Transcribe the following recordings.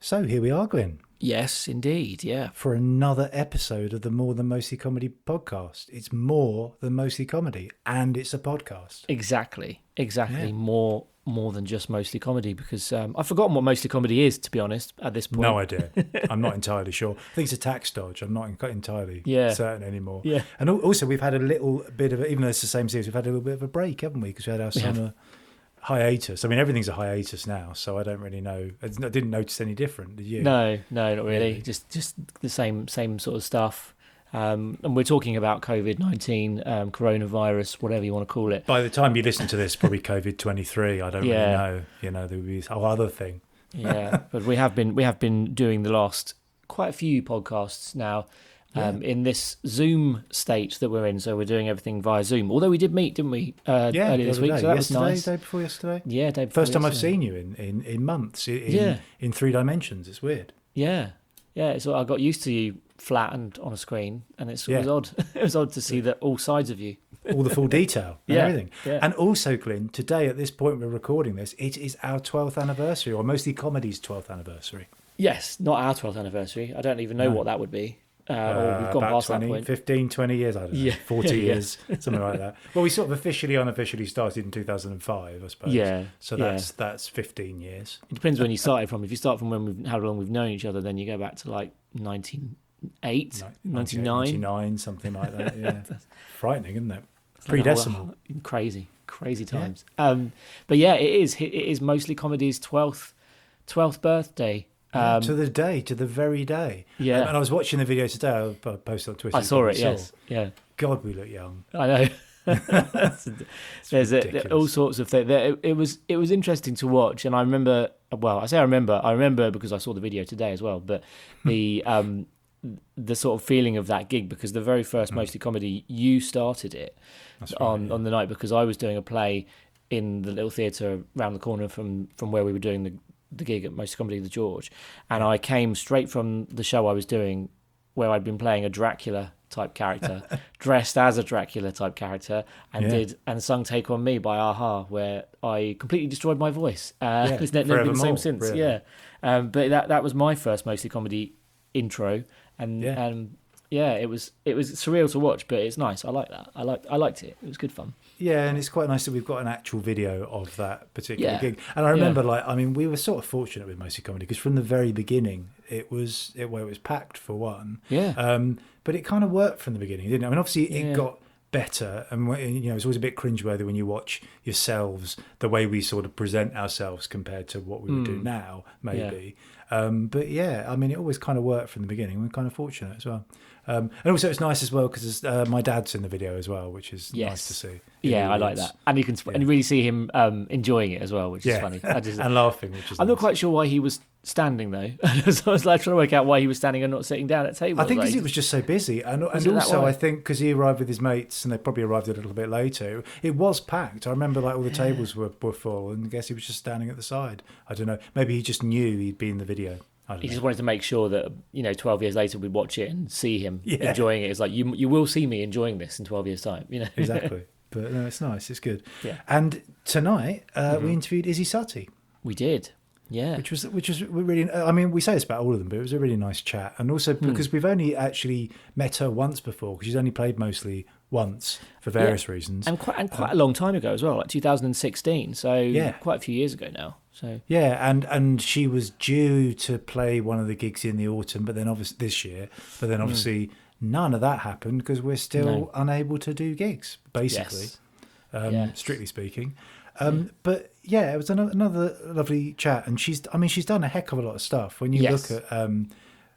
So here we are, Glyn, Yes, indeed. Yeah. for another episode of the More Than Mostly Comedy podcast. It's more than mostly comedy, and it's a podcast. Exactly. Yeah. More than just mostly comedy, because I've forgotten what mostly comedy is, to be honest, at this point. No idea. I'm not entirely sure. I think it's a tax dodge. I'm not entirely certain anymore. Yeah. And also, we've had a little bit of, even though it's the same series, we've had a little bit of a break, haven't we? Because we had our summer hiatus. I mean, everything's a hiatus now, so I don't really know. I didn't notice any different, did you? No, not really. Yeah. Just the same sort of stuff. And we're talking about COVID-19, coronavirus, whatever you want to call it. By the time you listen to this, probably COVID-23. I don't really know. You know, there will be this whole other thing. Yeah, but we have been doing the last quite a few podcasts now. In this Zoom state that we're in, so we're doing everything via Zoom. Although we did meet, didn't we, earlier this week? Day. So that was nice. Day before yesterday. Yeah, day before First time I've yesterday. seen you in months. In 3 dimensions. It's weird. Yeah. So I got used to you flattened on a screen, and it was odd. It was odd to see that all sides of you. All the full detail and everything. Yeah. And also, Glyn, today at this point we're recording this, it is our 12th anniversary, or Mostly Comedy's 12th anniversary. Yes, not our 12th anniversary. I don't even know what that would be. Or we've gone about past 20, that point. 15, 20 years, I don't know, Yeah. 40 Yeah. years, something like that. Well, we sort of unofficially started in 2005, I suppose. Yeah. So that's 15 years. It depends when you started from. If you start from how long we've known each other, then you go back to like 1998, 99. 99, something like that, yeah. Frightening, isn't it? Like Pre-decimal. Crazy times. But yeah, it is Mostly Comedy's 12th birthday. To the very day. Yeah. And I was watching the video today. I posted on Twitter. I saw it, yes. Yeah. God, we look young. I know. There's ridiculous. all sorts of things. It was interesting to watch, and I remember. Well, I remember because I saw the video today as well. But the sort of feeling of that gig, because the very first Mostly Comedy, you started it on the night, because I was doing a play in the little theatre around the corner from where we were doing the gig at Mostly Comedy, the George, and I came straight from the show I was doing, where I'd been playing a Dracula type character, dressed as a Dracula type character, and sung "Take on Me" by Aha, where I completely destroyed my voice. It's never been the same since. Really. Yeah, but that was my first Mostly Comedy intro, and it was surreal to watch, but it's nice. I like that. I liked it. It was good fun. Yeah, and it's quite nice that we've got an actual video of that particular gig. And I remember, we were sort of fortunate with Mostly Comedy, because from the very beginning, it was packed for one. Yeah. But it kind of worked from the beginning, didn't it? I mean, obviously it got better, and it's always a bit cringeworthy when you watch yourselves, the way we sort of present ourselves compared to what we would do now, maybe. But yeah, I mean, it always kind of worked from the beginning. We're kind of fortunate as well. And also it's nice as well because my dad's in the video as well, which is nice to see. Yeah, I like that. And you can and you really see him enjoying it as well, which is funny. And laughing, which is I'm not quite sure why he was standing though. So I was like trying to work out why he was standing and not sitting down at table. I think because it was just so busy, and also I think because he arrived with his mates, and they probably arrived a little bit later. It was packed. I remember all the tables were full, and I guess he was just standing at the side. I don't know. Maybe he just knew he'd be in the video. He just wanted to make sure that 12 years later we'd watch it and see him enjoying it. It's like you will see me enjoying this in 12 years' time. Exactly. But no, it's nice. It's good. Yeah. And tonight we interviewed Isy Suttie. We did. Yeah. Which was really. I mean, we say this about all of them, but it was a really nice chat. And also because we've only actually met her once before, because she's only played Mostly once for various reasons, and quite a long time ago as well, like 2016. So quite a few years ago now. So and she was due to play one of the gigs in the autumn, but then obviously this year, obviously none of that happened because we're still unable to do gigs, basically, strictly speaking. But yeah, it was another lovely chat, and she's done a heck of a lot of stuff. When you look at her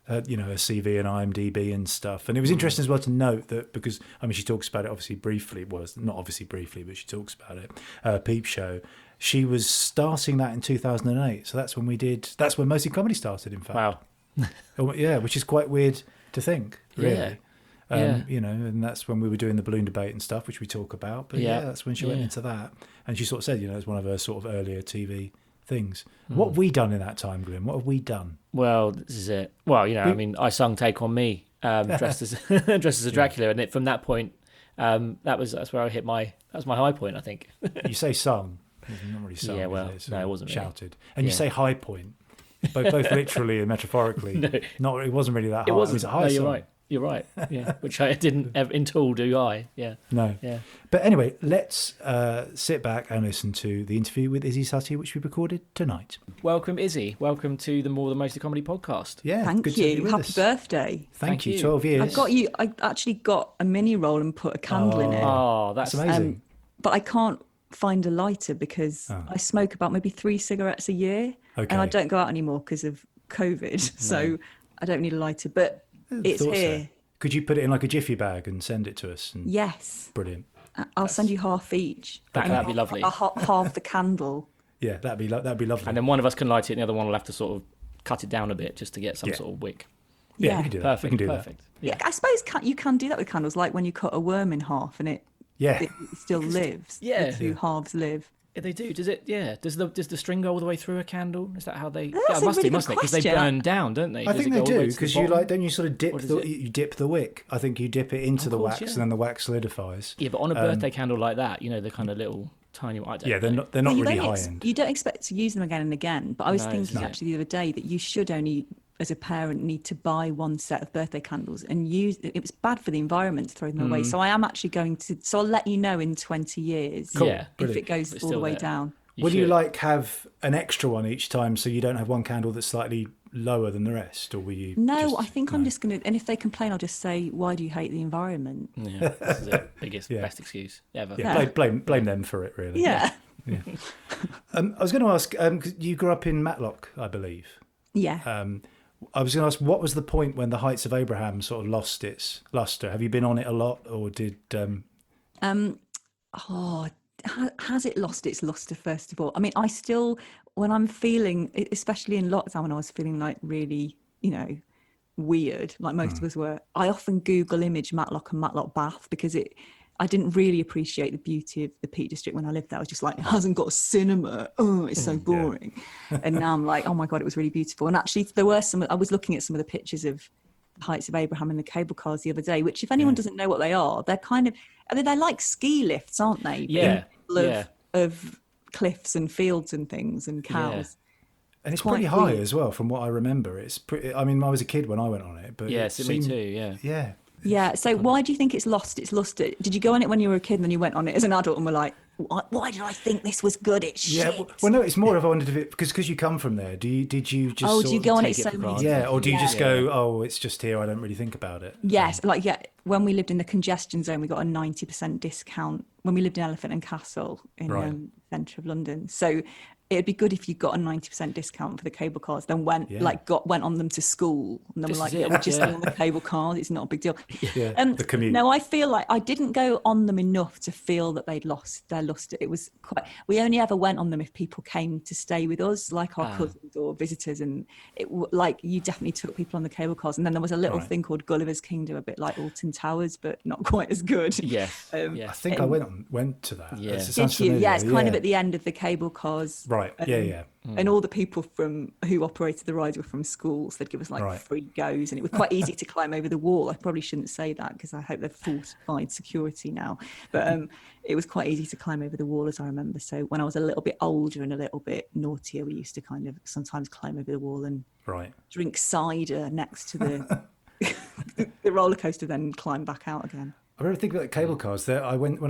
CV and IMDb and stuff, and it was interesting as well to note that, because she talks about it obviously briefly. Well, not obviously briefly, but she talks about it. Peep Show. She was starting that in 2008, so that's when Mostly Comedy started. In fact, wow, yeah, which is quite weird to think, really. Yeah. And that's when we were doing the balloon debate and stuff, which we talk about. But that's when she went into that, and she sort of said, it's one of her sort of earlier TV things. What have we done in that time, Glyn? What have we done? Well, this is it. Well, I sung "Take on Me" dressed as a Dracula, and from that point, that's where I hit that's my high point, I think. You say sung. Not really sung. Yeah, well, no, it wasn't shouted. really. And you say high point. both literally and metaphorically. No. It wasn't really that high. It wasn't. It was a high No, song. You're right. Yeah, which I didn't ever in all do I. Yeah. No. Yeah. But anyway, let's sit back and listen to the interview with Isy Suttie, which we recorded tonight. Welcome, Izzy. Welcome to the More Than Mostly Comedy podcast. Yeah. Thank good to be you. with Happy us. birthday. Thank you. 12 years. I actually got a mini roll and put a candle in it. Oh, that's amazing. But I can't find a lighter because I smoke about maybe 3 cigarettes a year. Okay. And I don't go out anymore because of COVID. So I don't need a lighter. But it's Thought so. here. Could you put it in like a jiffy bag and send it to us? Yes. Brilliant. I'll send you half each. that'd be lovely. Half the candle. Yeah, that'd be lovely. And then one of us can light it, and the other one will have to sort of cut it down a bit just to get some sort of wick. yeah, Yeah. we can do that. Perfect. We can do Perfect. Yeah, I suppose you can do that with candles, like when you cut a worm in half and it still lives. Yeah. The two halves live. Yeah, they do. Does it? Yeah. Does the string go all the way through a candle? Is that how they? That's yeah, a it must really do, good mustn't it? Because they question. burn down, don't they? I think they do because you don't you sort of dip What is you dip the wick. I think you dip it into the course, wax yeah. and then the wax solidifies. Yeah, but on a birthday candle like that, the kind of little tiny. I don't Yeah, know. they're not You really don't high end. You don't expect to use them again and again. But I was No, thinking no. actually the other day that you should only, as a parent, need to buy one set of birthday candles and use. It was bad for the environment to throw them away. So I am actually going to. So I'll let you know in 20 years Yeah, if brilliant. it goes It's all the still way there. down. Will you should. like have an extra one each time so you don't have one candle that's slightly lower than the rest, or will you? No, I think I'm just going to. And if they complain, I'll just say, "Why do you hate the environment?" Yeah, this is the biggest, Yeah. best excuse ever. Yeah, blame them for it, really. Yeah. I was going to ask, 'cause you grew up in Matlock, I believe. Yeah. I was going to ask, what was the point when the Heights of Abraham sort of lost its luster? Have you been on it a lot, or did? Has it lost its luster, first of all? I mean, I still, when I'm feeling, especially in lockdown, when I was feeling like really, weird, like most of us were, I often Google image Matlock and Matlock Bath because I didn't really appreciate the beauty of the Peak District when I lived there. I was just like, it hasn't got a cinema. Oh, it's so boring. And now I'm like, oh my God, it was really beautiful. And actually, I was looking at some of the pictures of the Heights of Abraham and the cable cars the other day, which if anyone doesn't know what they are, they're like ski lifts, aren't they? Yeah. Of cliffs and fields and things and cows. And it's Quite pretty high weird. as well, from what I remember. It's pretty. I mean, I was a kid when I went on it, but Yeah, it so me seemed- too. Yeah. Yeah. Yeah. So why do you think it's lost its luster? Did you go on it when you were a kid and then you went on it as an adult and were like, why did I think this was good? It's Yeah, shit. well, no, it's more if I wondered if it because you come from there. Did you just? Oh, sort do you of go on it take it so for many granted? Yeah, or do you just Yeah. go? Oh, it's just here. I don't really think about it. Yes, when we lived in the congestion zone, we got a 90% discount when we lived in Elephant and Castle in Right. centre of London. So it'd be good if you got a 90% discount for the cable cars, then went on them to school, and then This we're like, is it, we're just yeah. on the cable cars. It's not a big deal. Yeah, the commute. No, I feel like I didn't go on them enough to feel that they'd lost their luster. It was we only ever went on them if people came to stay with us, like our cousins or visitors, and like you definitely took people on the cable cars. And then there was a little thing called Gulliver's Kingdom, a bit like Alton Towers, but not quite as good. Yes. I yes. think I went to that. Yeah. It Did sounds you? familiar, Yeah, it's kind of at the end of the cable cars. Right. Yeah. And all the people who operated the rides were from schools. They'd give us like free goes, and it was quite easy to climb over the wall. I probably shouldn't say that because I hope they've fortified security now. But it was quite easy to climb over the wall, as I remember. So when I was a little bit older and a little bit naughtier, we used to kind of sometimes climb over the wall and drink cider next to the roller coaster, then climb back out again. I remember thinking about cable cars. When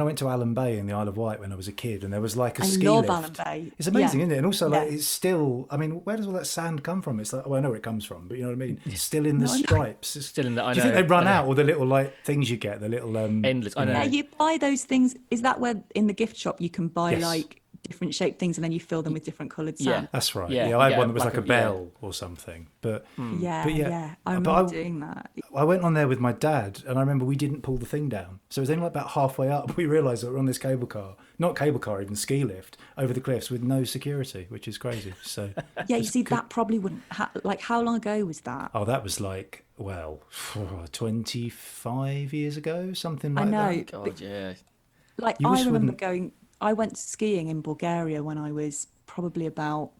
I went to Allen Bay in the Isle of Wight when I was a kid, and there was like a ski love lift. Allen Bay. It's amazing, Yeah. isn't it? And also, like, Yeah. it's still. I mean, where does all that sand come from? It's like, well, I know where it comes from, but you know what I mean. It's still in the stripes. It's Still in the. I Do you think know, they run I know. out, or the little like things you get, the little Endless. I know. Yeah, you buy those things. Is that where in the gift shop you can buy Yes. like different shaped things and then you fill them with different coloured sand? That's right. Yeah, Yeah, I had yeah, one that was like like a a- yeah. bell or something. But Yeah, But yeah, yeah. I but remember doing that. I went on there with my dad, and I remember we didn't pull the thing down. So it was only like about halfway up we realised that we're on this even ski lift over the cliffs with no security, which is crazy. So Yeah, you see, that probably wouldn't. Like, how long ago was that? oh, that was like 25 years ago, something I like know. that. God, yeah. Like, You I just remember wouldn't- going. I went skiing in Bulgaria when I was probably about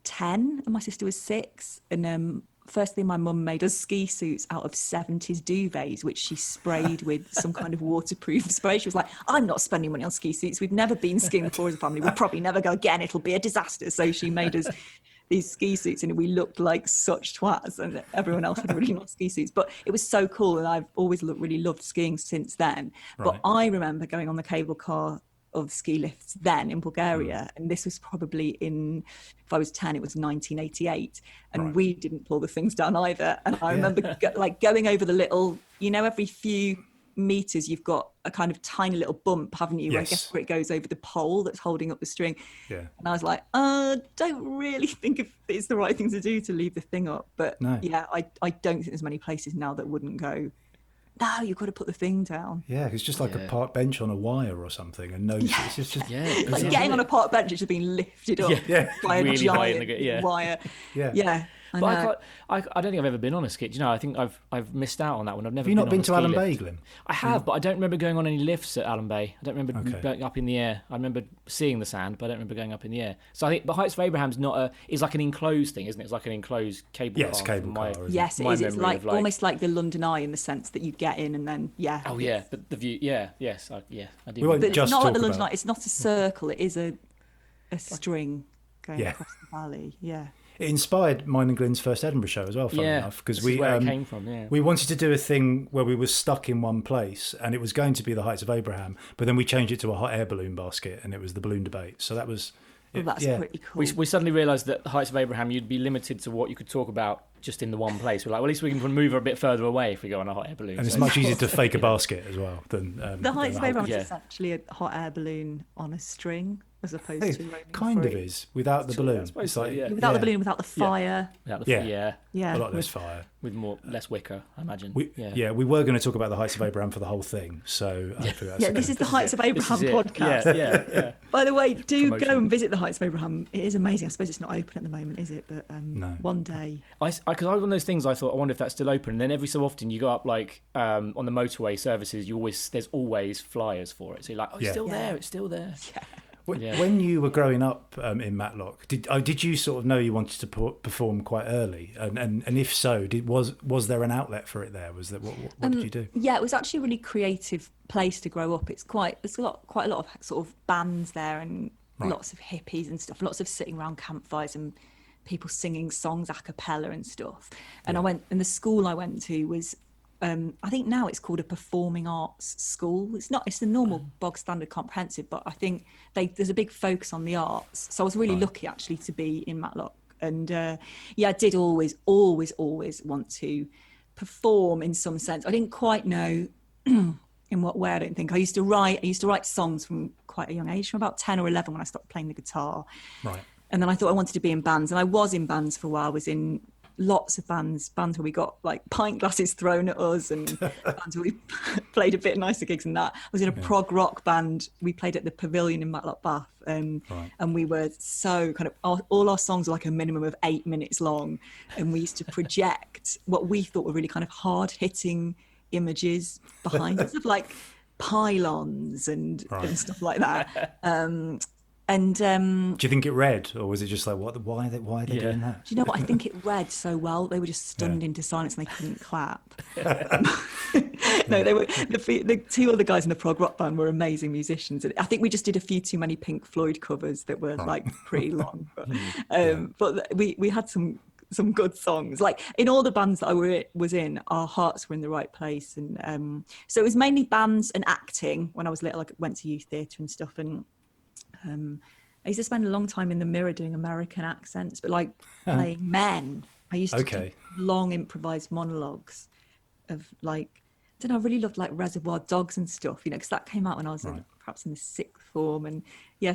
10, and my sister was 6. And firstly, my mum made us ski suits out of 70s duvets, which she sprayed with some kind of waterproof spray. She was like, I'm not spending money on ski suits. We've never been skiing before as a family. We'll probably never go again. It'll be a disaster. So she made us these ski suits, and we looked like such twats, and everyone else had really nice ski suits. But it was so cool, and I've always really loved skiing since then. But I remember going on the cable car of ski lifts then in Bulgaria, and this was probably if I was 10, it was 1988, and we didn't pull the things down either. And I remember like going over the little, every few meters you've got a kind of tiny little bump, haven't you? I guess where it goes over the pole that's holding up the string. And I was like, don't really think if it's the right thing to do to leave the thing up. But I don't think there's many places now that wouldn't go, no, you've got to put the thing down. Yeah, it's just like a park bench on a wire or something, and it's just like getting on a park bench, it's just being lifted up by a really giant wire. But I don't think I've ever been on a ski. I think I've missed out on that one. I've never. Have you not been to Allen Bay, Glyn? I have, but I don't remember going on any lifts at Allen Bay. I don't remember going up in the air. I remember seeing the sand, but I don't remember going up in the air. So I think the Heights of Abraham's is like an enclosed thing, isn't it? It's like an enclosed cable car. Yes, cable car. Yes, it is. It's like almost like the London Eye in the sense that you get in and then but the view, yes, I do. We won't but just it's not like the talk London about... Eye. It's not a circle. It is a string going across the valley. Yeah. It inspired mine and Glyn's first Edinburgh show as well, funny enough, because where it came from. We wanted to do a thing where we were stuck in one place, and it was going to be the Heights of Abraham, but then we changed it to a hot air balloon basket, and it was the balloon debate. So that was. That's pretty cool. We suddenly realised that the Heights of Abraham, you'd be limited to what you could talk about just in the one place. We're like, well, at least we can move a bit further away if we go on a hot air balloon. And it's much easier to fake a basket as well than the Heights of Abraham is actually a hot air balloon on a string, as opposed to kind of is without the balloon. It's like, without the balloon, without the fire. Without the a lot less fire, with less wicker, I imagine. We were going to talk about the Heights of Abraham for the whole thing, so hopefully that's this is the Heights of Abraham podcast. Yeah. By the way, do go and visit the Heights of Abraham. It is amazing. I suppose it's not open at the moment, is it? But no. One day. Because I was one of those things. I thought, I wonder if that's still open. And then every so often, you go up like on the motorway services. There's always flyers for it. So you're like, it's still there. It's still there. Yeah. When you were growing up in Matlock, did you sort of know you wanted to perform quite early? And if so, was there an outlet for it there? Was that what did you do? Yeah, it was actually a really creative place to grow up. There's quite a lot of sort of bands there, and lots of hippies and stuff. Lots of sitting around campfires and people singing songs a cappella and stuff. And the school I went to was. I think now it's called a performing arts school. It's the normal bog standard comprehensive, but I think there's a big focus on the arts. So I was really lucky actually to be in Matlock. And I did always want to perform in some sense. I didn't quite know in what way, I don't think. I used to write songs from quite a young age, from about 10 or 11 when I stopped playing the guitar. Right. And then I thought I wanted to be in bands, and I was in bands for a while. I was in lots of bands where we got like pint glasses thrown at us, and bands where we played a bit nicer gigs than that. I was in a prog rock band. We played at the Pavilion in Matlock Bath, and we were so kind of all our songs were like a minimum of 8 minutes long, and we used to project what we thought were really kind of hard hitting images behind us of like pylons and stuff like that. And do you think it read, or was it just like, why are they doing that? Do you know what? I think it read so well. They were just stunned into silence and they couldn't clap. No, they were the two other guys in the prog rock band were amazing musicians. I think we just did a few too many Pink Floyd covers that were like pretty long. But we had some good songs. Like in all the bands that I was in, our hearts were in the right place. And so it was mainly bands and acting. When I was little, I went to youth theatre and stuff, and I used to spend a long time in the mirror doing American accents, but like playing men. I used to do long improvised monologues of like, I don't know, I really loved like Reservoir Dogs and stuff, because that came out when I was perhaps in the sixth form. And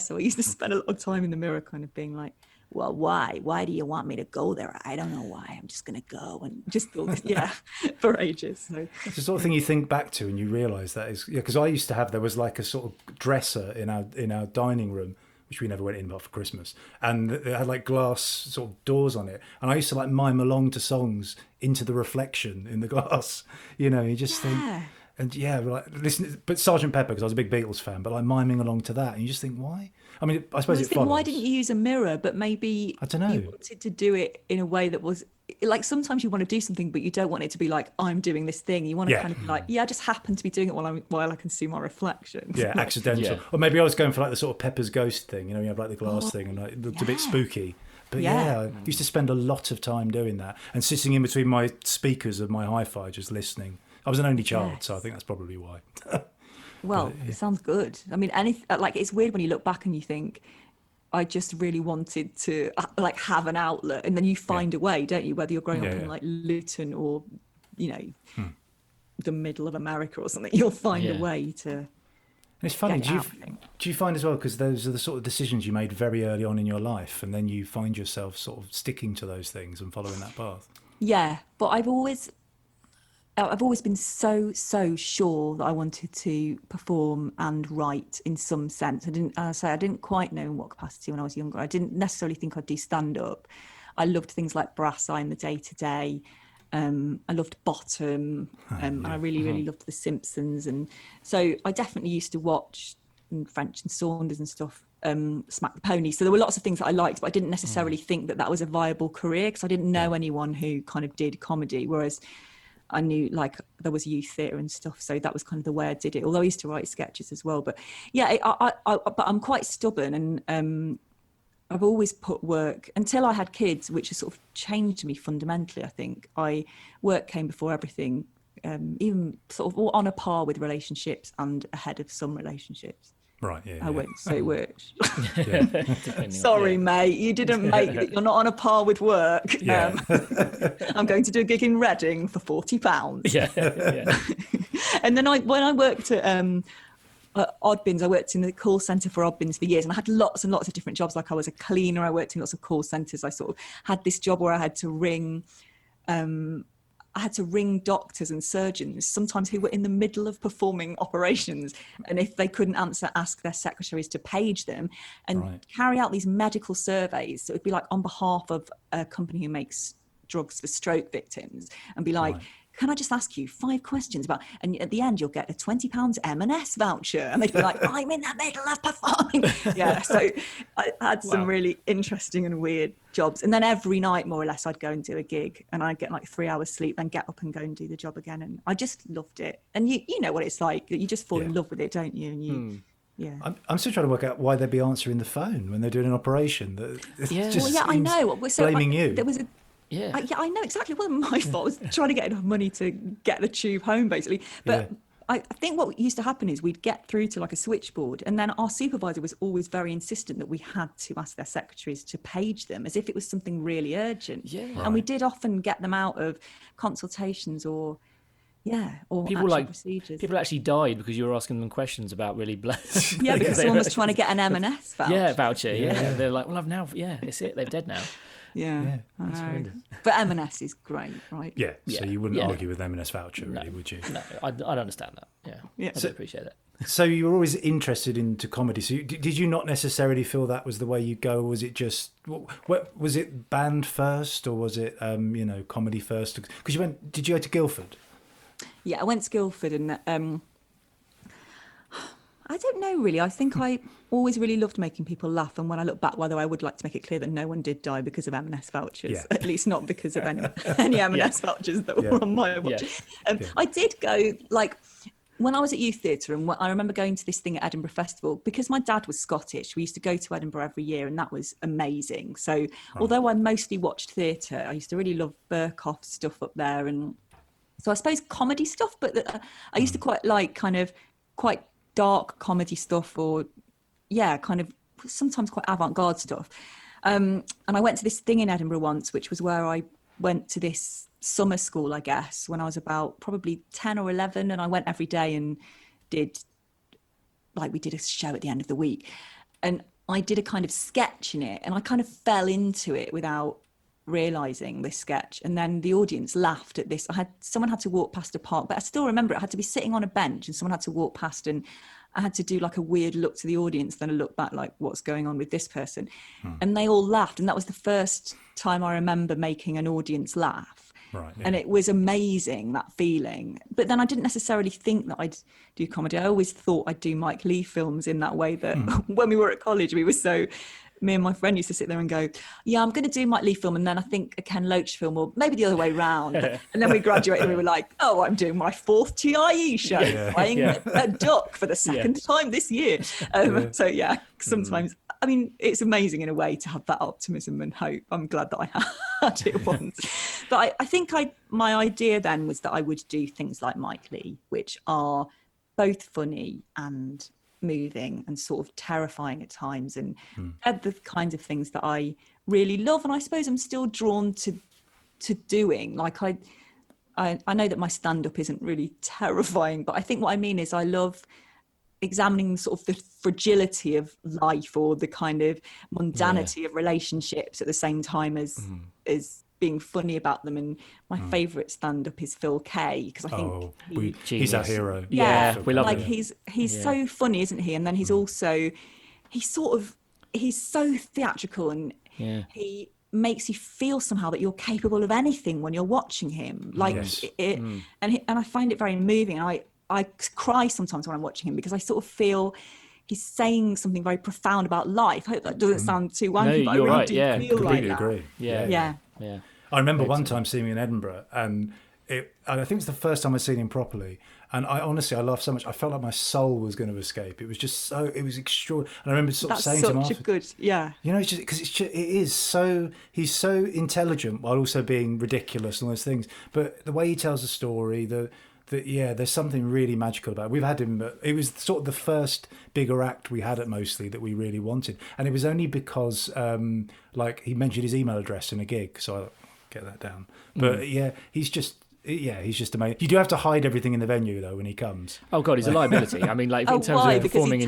so I used to spend a lot of time in the mirror kind of being like, well, why? Why do you want me to go there? I don't know why. I'm just going to go, and just for ages. So. It's the sort of thing you think back to and you realise that is, because I used to have, there was like a sort of dresser in our dining room, which we never went in but for Christmas, and it had like glass sort of doors on it, and I used to like mime along to songs into the reflection in the glass. You just think. And like listen, but Sgt. Pepper, because I was a big Beatles fan, but like miming along to that, and you just think, why? I mean, I suppose why didn't you use a mirror? But maybe I don't know. You wanted to do it in a way that was like, sometimes you want to do something, but you don't want it to be like, I'm doing this thing. You want to kind of be like, I just happen to be doing it while I can see my reflection. Yeah, accidental. Or maybe I was going for like the sort of Pepper's Ghost thing. You have like the glass thing, and like, it looked a bit spooky. But Yeah. I used to spend a lot of time doing that and sitting in between my speakers of my hi-fi just listening. I was an only child, so I think that's probably why. Well, it sounds good. I mean, like, it's weird when you look back and you think, I just really wanted to like have an outlet, and then you find a way, don't you? Whether you're growing up in like Luton or, the middle of America or something, you'll find a way to. And it's funny. Do you find as well, because those are the sort of decisions you made very early on in your life, and then you find yourself sort of sticking to those things and following that path? Yeah, but I've always been so sure that I wanted to perform and write in some sense. I didn't quite know in what capacity when I was younger. I didn't necessarily think I'd do stand up. I loved things like Brass Eye and The Day Today. I loved Bottom, and I really loved The Simpsons, and so I definitely used to watch French and Saunders and stuff. Smack the Pony. So there were lots of things that I liked, but I didn't necessarily think that was a viable career, because I didn't know anyone who kind of did comedy, whereas I knew like there was youth theatre and stuff, so that was kind of the way I did it. Although I used to write sketches as well, but yeah, but I'm quite stubborn, and I've always put work until I had kids, which has sort of changed me fundamentally. I think work came before everything, even sort of on a par with relationships and ahead of some relationships. Right, yeah. I won't say which. Sorry, mate, you didn't make it. You're not on a par with work. Yeah. I'm going to do a gig in Reading for £40. Yeah. And then when I worked at Oddbins, I worked in the call centre for Oddbins for years, and I had lots and lots of different jobs. Like I was a cleaner, I worked in lots of call centres. I sort of had this job where I had to ring doctors and surgeons, sometimes who were in the middle of performing operations. And if they couldn't answer, ask their secretaries to page them and carry out these medical surveys. So it would be like on behalf of a company who makes drugs for stroke victims, and be like, can I just ask you 5 questions about, and at the end you'll get a £20 M&S voucher. And they'd be like, I'm in the middle of performing. Yeah, so I had some really interesting and weird jobs. And then every night, more or less, I'd go and do a gig, and I'd get like 3 hours sleep, then get up and go and do the job again. And I just loved it. And you know what it's like, you just fall in love with it, don't you? And you, yeah. I'm still trying to work out why they'd be answering the phone when they're doing an operation. I know. So blaming you. There was a, I know exactly. It wasn't my fault. I was trying to get enough money to get the tube home, basically. But I think what used to happen is we'd get through to like a switchboard, and then our supervisor was always very insistent that we had to ask their secretaries to page them, as if it was something really urgent. Yeah. And we did often get them out of consultations or people procedures. People actually died because you were asking them questions about really because someone was trying to get an M&S voucher. Voucher. Yeah. They're like, well, I've now, it's it. They're dead now. Yeah. That's horrendous. But M&S is great, right? Yeah. So you wouldn't argue with M&S voucher, really, would you? No, I'd understand that. Yeah. I do appreciate that. So you were always interested into comedy. So did you not necessarily feel that was the way you go? Or was it just, was it band first, or was it comedy first? Because did you go to Guildford? Yeah, I went to Guildford, and I don't know really. I think I always really loved making people laugh. And when I look back, although I would like to make it clear that no one did die because of M&S vouchers, at least not because of any M&S vouchers that were on my watch. I did go, like, when I was at youth theatre, and I remember going to this thing at Edinburgh Festival, because my dad was Scottish, we used to go to Edinburgh every year, and that was amazing. So although I mostly watched theatre, I used to really love Burkoff's stuff up there. And so I suppose comedy stuff, but I used to quite like kind of quite dark comedy stuff, or kind of sometimes quite avant-garde stuff. And I went to this thing in Edinburgh once, which was where I went to this summer school, I guess, when I was about probably 10 or 11, and I went every day and we did a show at the end of the week, and I did a kind of sketch in it, and I kind of fell into it without realizing this sketch, and then the audience laughed at this. Someone had to walk past a park, but I still remember it. I had to be sitting on a bench, and someone had to walk past, and I had to do like a weird look to the audience, then a look back, like, what's going on with this person? And they all laughed, and that was the first time I remember making an audience laugh. And it was amazing, that feeling. But then I didn't necessarily think that I'd do comedy. I always thought I'd do Mike Leigh films in that way, that when we were at college, me and my friend used to sit there and go, I'm going to do Mike Leigh film, and then I think a Ken Loach film, or maybe the other way round. And then we graduated and we were like, I'm doing my 4th TIE show, playing a duck for the second time this year. So sometimes I mean, it's amazing in a way to have that optimism and hope. I'm glad that I had it once. But I think my idea then was that I would do things like Mike Leigh, which are both funny and moving and sort of terrifying at times, and they're the kinds of things that I really love, and I suppose I'm still drawn to doing. Like I know that my stand-up isn't really terrifying, but I think what I mean is I love examining sort of the fragility of life or the kind of mundanity of relationships at the same time as being funny about them. And my favourite stand-up is Phil Kay, because I think he's our hero. Yeah, we love him. He's so funny, isn't he? And then he's also he's so theatrical, and he makes you feel somehow that you're capable of anything when you're watching him. Like and I find it very moving. I cry sometimes when I'm watching him, because I sort of feel he's saying something very profound about life. I hope that doesn't sound too wanky, but I really do feel completely like agree. that. Yeah. I remember one time seeing him in Edinburgh, and I think it's the first time I'd seen him properly. And I laughed so much. I felt like my soul was going to escape. It was just it was extraordinary. And I remember sort of saying to him after, it's just because he's so intelligent while also being ridiculous and all those things. But the way he tells a story, there's something really magical about it. We've had him. It was sort of the first bigger act we had at Mostly that we really wanted, and it was only because he mentioned his email address in a gig, so I'll get that down. But he's just amazing. You do have to hide everything in the venue though when he comes. Oh God, he's a liability. I mean, like in terms of performing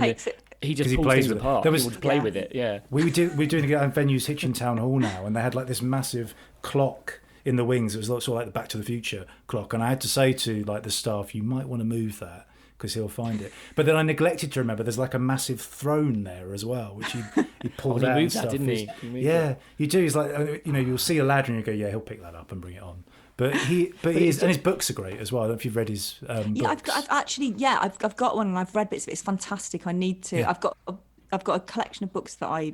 he just pulls plays things apart. He would play with it. Yeah, we're doing it at venues Hitchin Town Hall now, and they had like this massive clock in the wings. It was sort of like the Back to the Future clock, and I had to say to like the staff, you might want to move that because he'll find it. But then I neglected to remember there's like a massive throne there as well, which he pulled out. He and moved that, stuff. didn't he? You do. He's like, you'll see a ladder and you go, yeah, he'll pick that up and bring it on. But he is, and his books are great as well. I don't know if you've read his books. I've got one and I've read bits of it. It's fantastic. I need to. Yeah. I've got a collection of books that I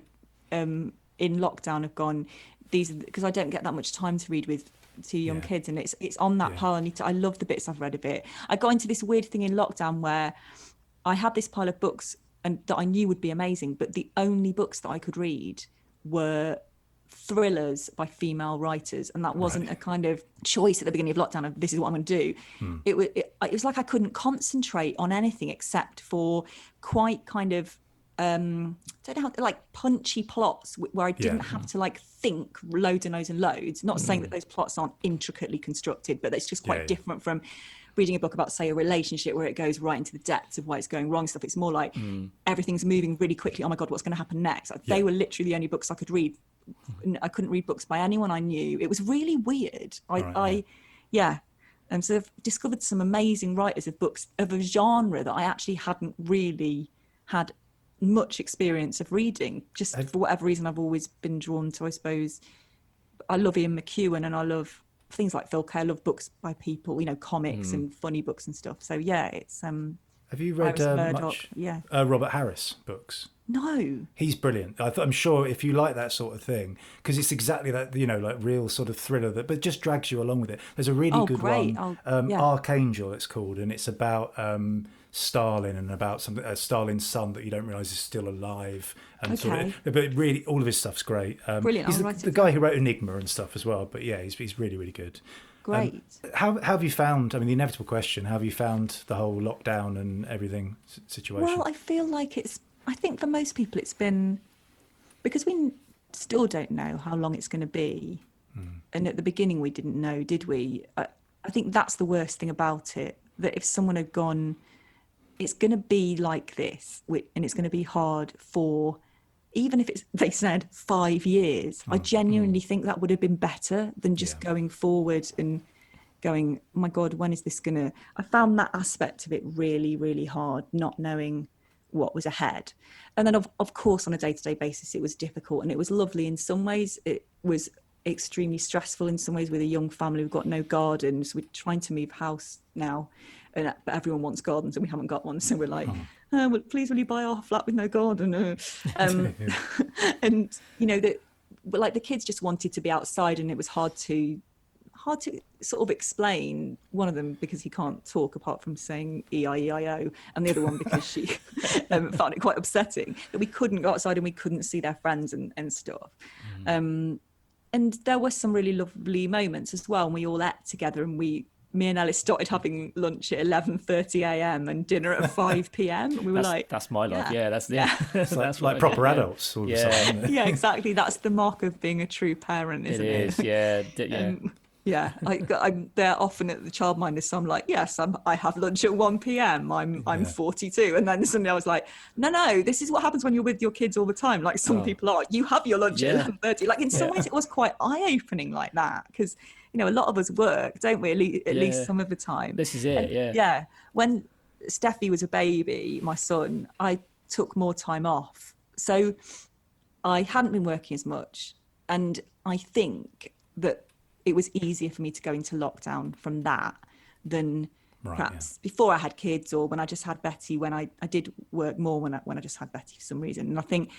in lockdown have gone. These, because I don't get that much time to read with two young kids, and it's on that pile. I love the bits I've read of it. I got into this weird thing in lockdown where I had this pile of books and that I knew would be amazing, but the only books that I could read were thrillers by female writers, and that wasn't a kind of choice at the beginning of lockdown of this is what I'm going to do. It was like I couldn't concentrate on anything except for quite kind of don't know how, like punchy plots where I didn't have to like think loads and loads and loads. Not saying that those plots aren't intricately constructed, but it's just quite different from reading a book about, say, a relationship where it goes right into the depths of why it's going wrong stuff. It's more like everything's moving really quickly. Oh my God, what's going to happen next? They were literally the only books I could read. I couldn't read books by anyone I knew. It was really weird. And so I've discovered some amazing writers of books of a genre that I actually hadn't really had much experience of reading. Just for whatever reason, I've always been drawn to, I suppose, I love Ian McEwan and I love things like Phil Kay. I love books by people, comics and funny books and stuff. So it's have you read much Robert Harris books? No. He's brilliant. I'm sure if you like that sort of thing, because it's exactly that, like real sort of thriller but just drags you along with it. There's a really good one, Archangel it's called, and it's about Stalin and about Stalin's son that you don't realise is still alive. And but really, all of his stuff's great. Brilliant. He's the guy who wrote Enigma and stuff as well. But yeah, he's really, really good. Great. How have you found, the inevitable question, how have you found the whole lockdown and everything situation? Well, I feel like I think for most people it's been, because we still don't know how long it's going to be. And at the beginning we didn't know, did we? I think that's the worst thing about it, that if someone had gone, it's going to be like this, and it's going to be hard for, even if they said 5 years, I genuinely think that would have been better than just going forward and going, oh my God, when is this going to... I found that aspect of it really, really hard, not knowing what was ahead. And then, of course, on a day-to-day basis, it was difficult, and it was lovely in some ways. It was extremely stressful in some ways with a young family. We've got no gardens. We're trying to move house now. But everyone wants gardens and we haven't got one, so we're like, well, please will you buy our flat with no garden? And the kids just wanted to be outside, and it was hard hard to sort of explain. One of them because he can't talk apart from saying E-I-E-I-O, and the other one because she found it quite upsetting that we couldn't go outside and we couldn't see their friends and stuff. And there were some really lovely moments as well, and we all ate together, and me and Ellis started having lunch at 11:30 a.m. and dinner at 5 p.m. And we were that's my life. Yeah, that's that's like proper adults. All of a sudden, yeah, exactly. That's the mark of being a true parent, isn't it? It is, yeah. Yeah, I'm there often at the childminder, so I'm like, yes, I have lunch at 1 p.m. I'm 42, and then suddenly I was like, no, this is what happens when you're with your kids all the time. Like some people are, you have your lunch at 11:30. Like in some ways, it was quite eye-opening like that, because a lot of us work, don't we? At least some of the time. This is it, Yeah. When Steffi was a baby, my son, I took more time off, so I hadn't been working as much, and I think that it was easier for me to go into lockdown from that than perhaps before I had kids, or when I just had Betty, when I did work more when I just had Betty for some reason. And I think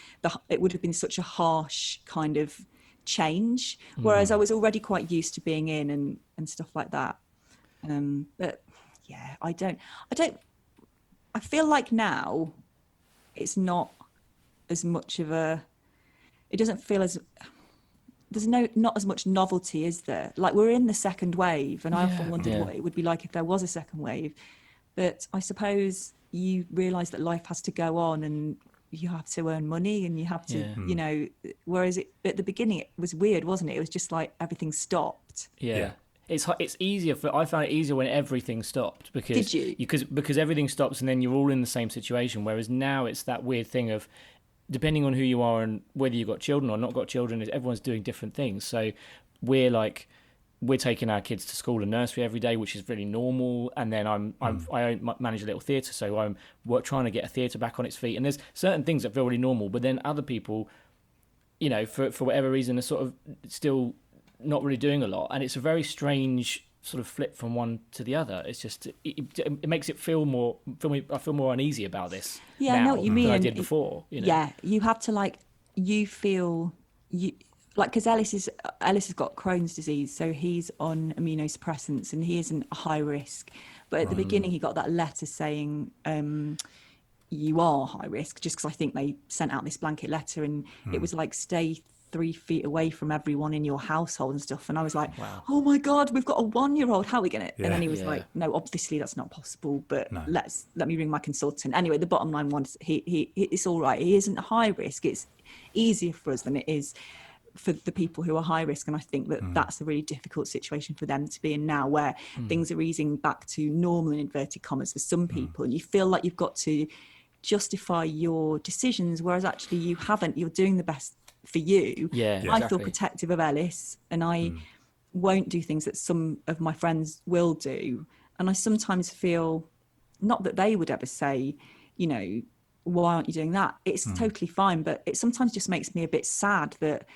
it would have been such a harsh kind of change, whereas I was already quite used to being in and stuff like that. But yeah, I feel like now it's not as much of it doesn't feel as, there's not as much novelty, is there? Like, we're in the second wave, and I often wondered what it would be like if there was a second wave. But I suppose you realise that life has to go on, and you have to earn money, and you have to, whereas at the beginning it was weird, wasn't it? It was just like everything stopped. Yeah. It's easier I found it easier when everything stopped, because Did you? Because everything stops and then you're all in the same situation. Whereas now it's that weird thing of, depending on who you are and whether you've got children or not got children, everyone's doing different things. So we're taking our kids to school and nursery every day, which is really normal. And then I manage a little theatre, so I'm trying to get a theatre back on its feet. And there's certain things that feel really normal, but then other people, for whatever reason, are sort of still not really doing a lot. And it's a very strange sort of flip from one to the other. It's just, it makes it feel more, I feel more uneasy about this now, I know what you mean, than I did before. Yeah, you have to because Ellis has got Crohn's disease, so he's on immunosuppressants and he isn't a high risk. But at the beginning, he got that letter saying, you are high risk, just because I think they sent out this blanket letter, and it was like, stay 3 feet away from everyone in your household and stuff. And I was like, wow. Oh my God, we've got a 1-year-old. How are we going to? And then he was like, no, obviously that's not possible, but let me ring my consultant. Anyway, the bottom line was it's all right. He isn't high risk. It's easier for us than it is for the people who are high risk. And I think that that's a really difficult situation for them to be in now, where things are easing back to normal in inverted commas for some people. And you feel like you've got to justify your decisions, whereas actually you haven't. You're doing the best for you. I feel protective of Ellis, and I won't do things that some of my friends will do. And I sometimes feel, not that they would ever say, why aren't you doing that? It's totally fine, but it sometimes just makes me a bit sad that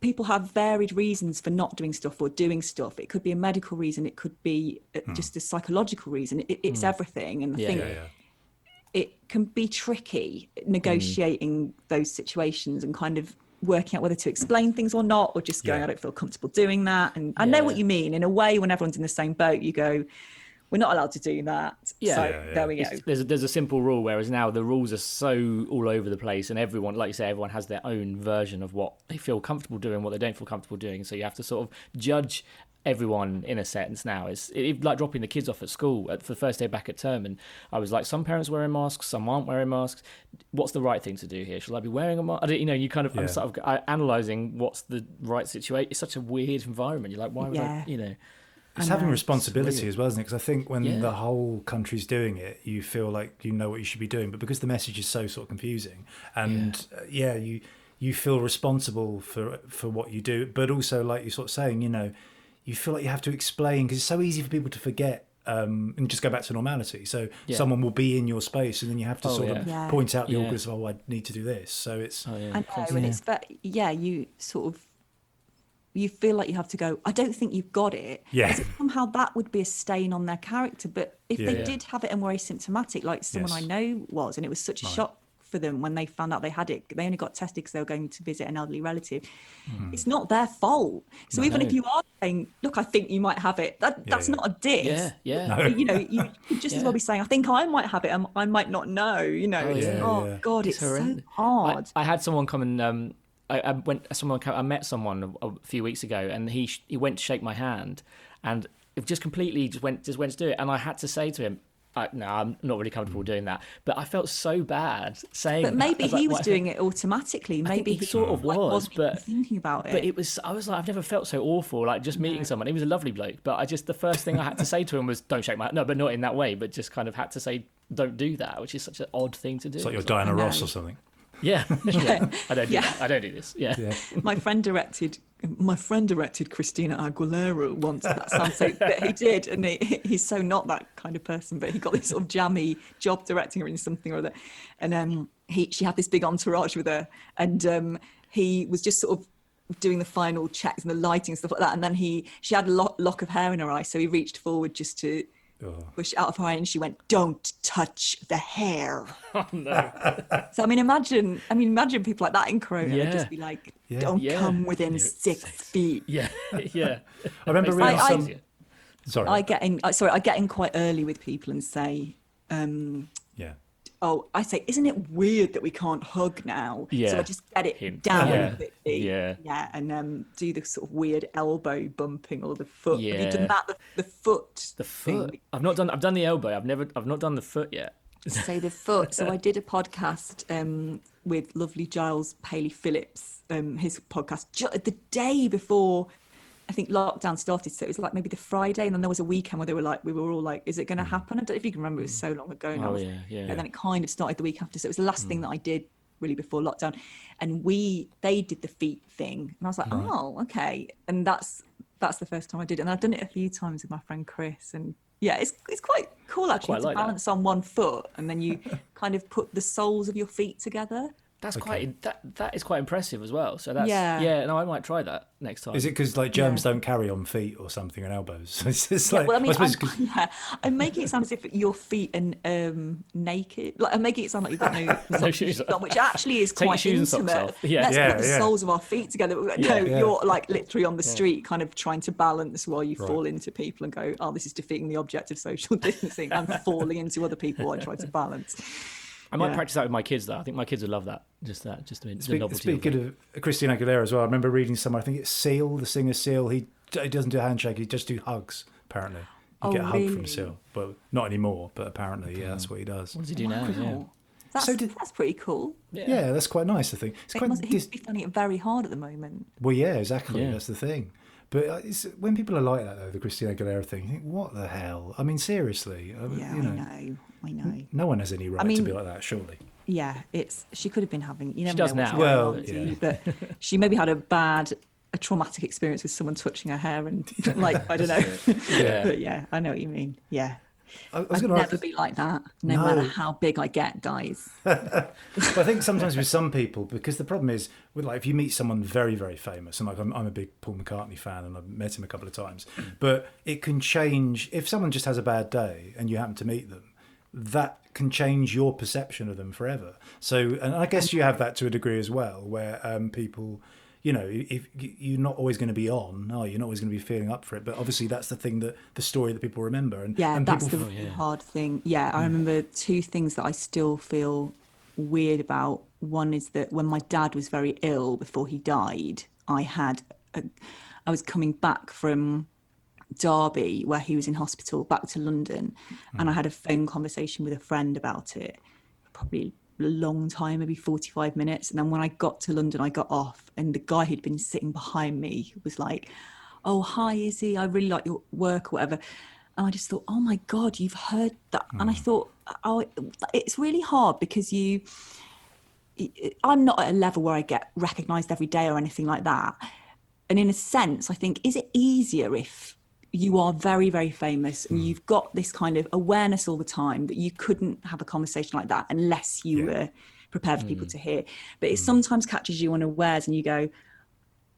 people have varied reasons for not doing stuff or doing stuff. It could be a medical reason, it could be just a psychological reason. It's everything. And I think it can be tricky negotiating those situations and kind of working out whether to explain things or not, or just going, I don't feel comfortable doing that. And I know what you mean. In a way, when everyone's in the same boat, you go, we're not allowed to do that. There we go. There's a simple rule, whereas now the rules are so all over the place, and everyone, like you say, everyone has their own version of what they feel comfortable doing, what they don't feel comfortable doing. So you have to sort of judge everyone in a sense now. It's like dropping the kids off at school for the first day back at term, and I was like, some parents wearing masks, some aren't wearing masks. What's the right thing to do here? Should I be wearing a mask? You kind of I'm sort of analysing what's the right situation. It's such a weird environment. You're like, why would I? It's having responsibility as well, isn't it? Because I think when the whole country's doing it, you feel like you know what you should be doing, but because the message is so sort of confusing, and you feel responsible for what you do, but also, like you're sort of saying, you feel like you have to explain, because it's so easy for people to forget and just go back to normality. So someone will be in your space, and then you have to sort of point out the awkwardness of, I need to do this. So it's I know, and it's you sort of, you feel like you have to go, I don't think you've got it. Somehow that would be a stain on their character. But if they did have it and were asymptomatic, like someone I know was, and it was such a shock for them when they found out they had it. They only got tested because they were going to visit an elderly relative. It's not their fault. So even if you are saying, look, I think you might have it, that's not a diss. No. You know, you could just as well be saying, I think I might have it and I might not know, you know. God, it's so hard. I had someone come and I met someone a few weeks ago, and he went to shake my hand, and it just completely went to do it, and I had to say to him, no, I'm not really comfortable doing that. But I felt so bad saying. But maybe he was doing it automatically. Maybe he sort of was, but thinking about it. But it was. I was like, I've never felt so awful. Like just meeting someone. He was a lovely bloke, but the first thing I had to say to him was, "Don't shake my hand." No, but not in that way. But just kind of had to say, "Don't do that," which is such an odd thing to do. It's like you're Diana Ross or something. Yeah. I don't do that. I don't do this. Yeah. My friend directed Christina Aguilera once. That sounds so, but he did, and he's so not that kind of person. But he got this sort of jammy job directing her in something or other, and she had this big entourage with her, and he was just sort of doing the final checks and the lighting and stuff like that. And then she had a lock of hair in her eye, so he reached forward just to push it out of her eye, and she went, "Don't touch the hair." Oh no! So I mean, imagine people like that in Corona. They'd just be like, "Don't come within 6 feet." Yeah. I remember reading some. Sorry, I get in quite early with people and say, "Oh, I say, isn't it weird that we can't hug now?" Yeah. So I just get it down quickly. And do the sort of weird elbow bumping or the foot. Yeah. Have you done that? The foot. The foot. I've done the elbow. I've not done the foot yet. So the foot. So I did a podcast with lovely Giles Paley Phillips, his podcast the day before I think lockdown started. So it was like maybe the Friday, and then there was a weekend where we were all like, is it going to happen? I don't know if you can remember, it was so long ago now. And then it kind of started the week after. So it was the last thing that I did really before lockdown. And they did the feet thing. And I was like, oh, okay. And that's the first time I did it. And I've done it a few times with my friend Chris. And yeah, it's quite cool actually to balance on one foot, and then you kind of put the soles of your feet together. That's that is quite impressive as well. So that's no, I might try that next time. Is it because like germs don't carry on feet or something and elbows? It's just like, well, I mean, I'm making it sound as if your feet are naked. Like I'm making it sound like you've got no shoes on, which actually is quite intimate. Let's put the soles of our feet together. You're like literally on the street, kind of trying to balance while you fall into people and go, "Oh, this is defeating the object of social distancing." I'm falling into other people while I try to balance. I might practice that with my kids, though. I think my kids would love that. Just the novelty. Speaking of Christina Aguilera as well, I remember reading somewhere, I think it's Seal, the singer Seal, he doesn't do a handshake, he just do hugs, apparently. You get a hug from Seal. But not anymore, but apparently, that's what he does. What does he do now? Yeah. That's pretty cool. Yeah, that's quite nice, I think. He must be finding it very hard at the moment. Well, yeah, exactly. That's the thing. But when people are like that, though, the Christina Aguilera thing, you think, what the hell? I mean, seriously. I know. No one has any right to be like that, surely. Yeah, she could have been having, you never she does know now. Well, but she maybe had a traumatic experience with someone touching her hair and like, I don't know. But yeah, I know what you mean. Yeah. I'd never be like that, no matter how big I get, guys. But I think sometimes with some people, because the problem is, with like if you meet someone very, very famous, and like I'm a big Paul McCartney fan, and I've met him a couple of times, but it can change if someone just has a bad day and you happen to meet them. That can change your perception of them forever. So, and I guess you have that to a degree as well, where people, if you're not always going to be on, you're not always going to be feeling up for it. But obviously, that's the story that people remember. And that's people, the hard thing. Yeah, I remember two things that I still feel weird about. One is that when my dad was very ill before he died, I was coming back from Derby, where he was in hospital, back to London, and I had a phone conversation with a friend about it, probably a long time, maybe 45 minutes. And then when I got to London, I got off, and the guy who'd been sitting behind me was like, "Oh, hi, Izzy, I really like your work," or whatever. And I just thought, oh my God, you've heard that. And I thought, it's really hard because I'm not at a level where I get recognised every day or anything like that. And in a sense, I think, is it easier if you are very, very famous and you've got this kind of awareness all the time that you couldn't have a conversation like that unless you were prepared for people to hear? But it sometimes catches you unawares and you go,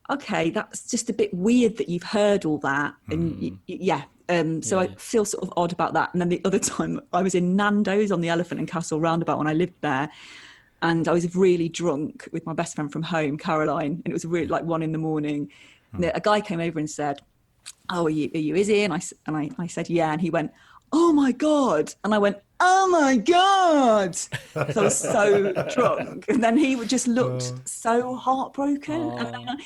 okay, that's just a bit weird that you've heard all that. And so I feel sort of odd about that. And then the other time I was in Nando's on the Elephant and Castle roundabout when I lived there, and I was really drunk with my best friend from home, Caroline, and it was really like 1 a.m. And a guy came over and said, "Oh, are you Izzy?" And I said, "Yeah." And he went, "Oh my God." And I went, "Oh my God." So I was so drunk. And then he just looked so heartbroken. And then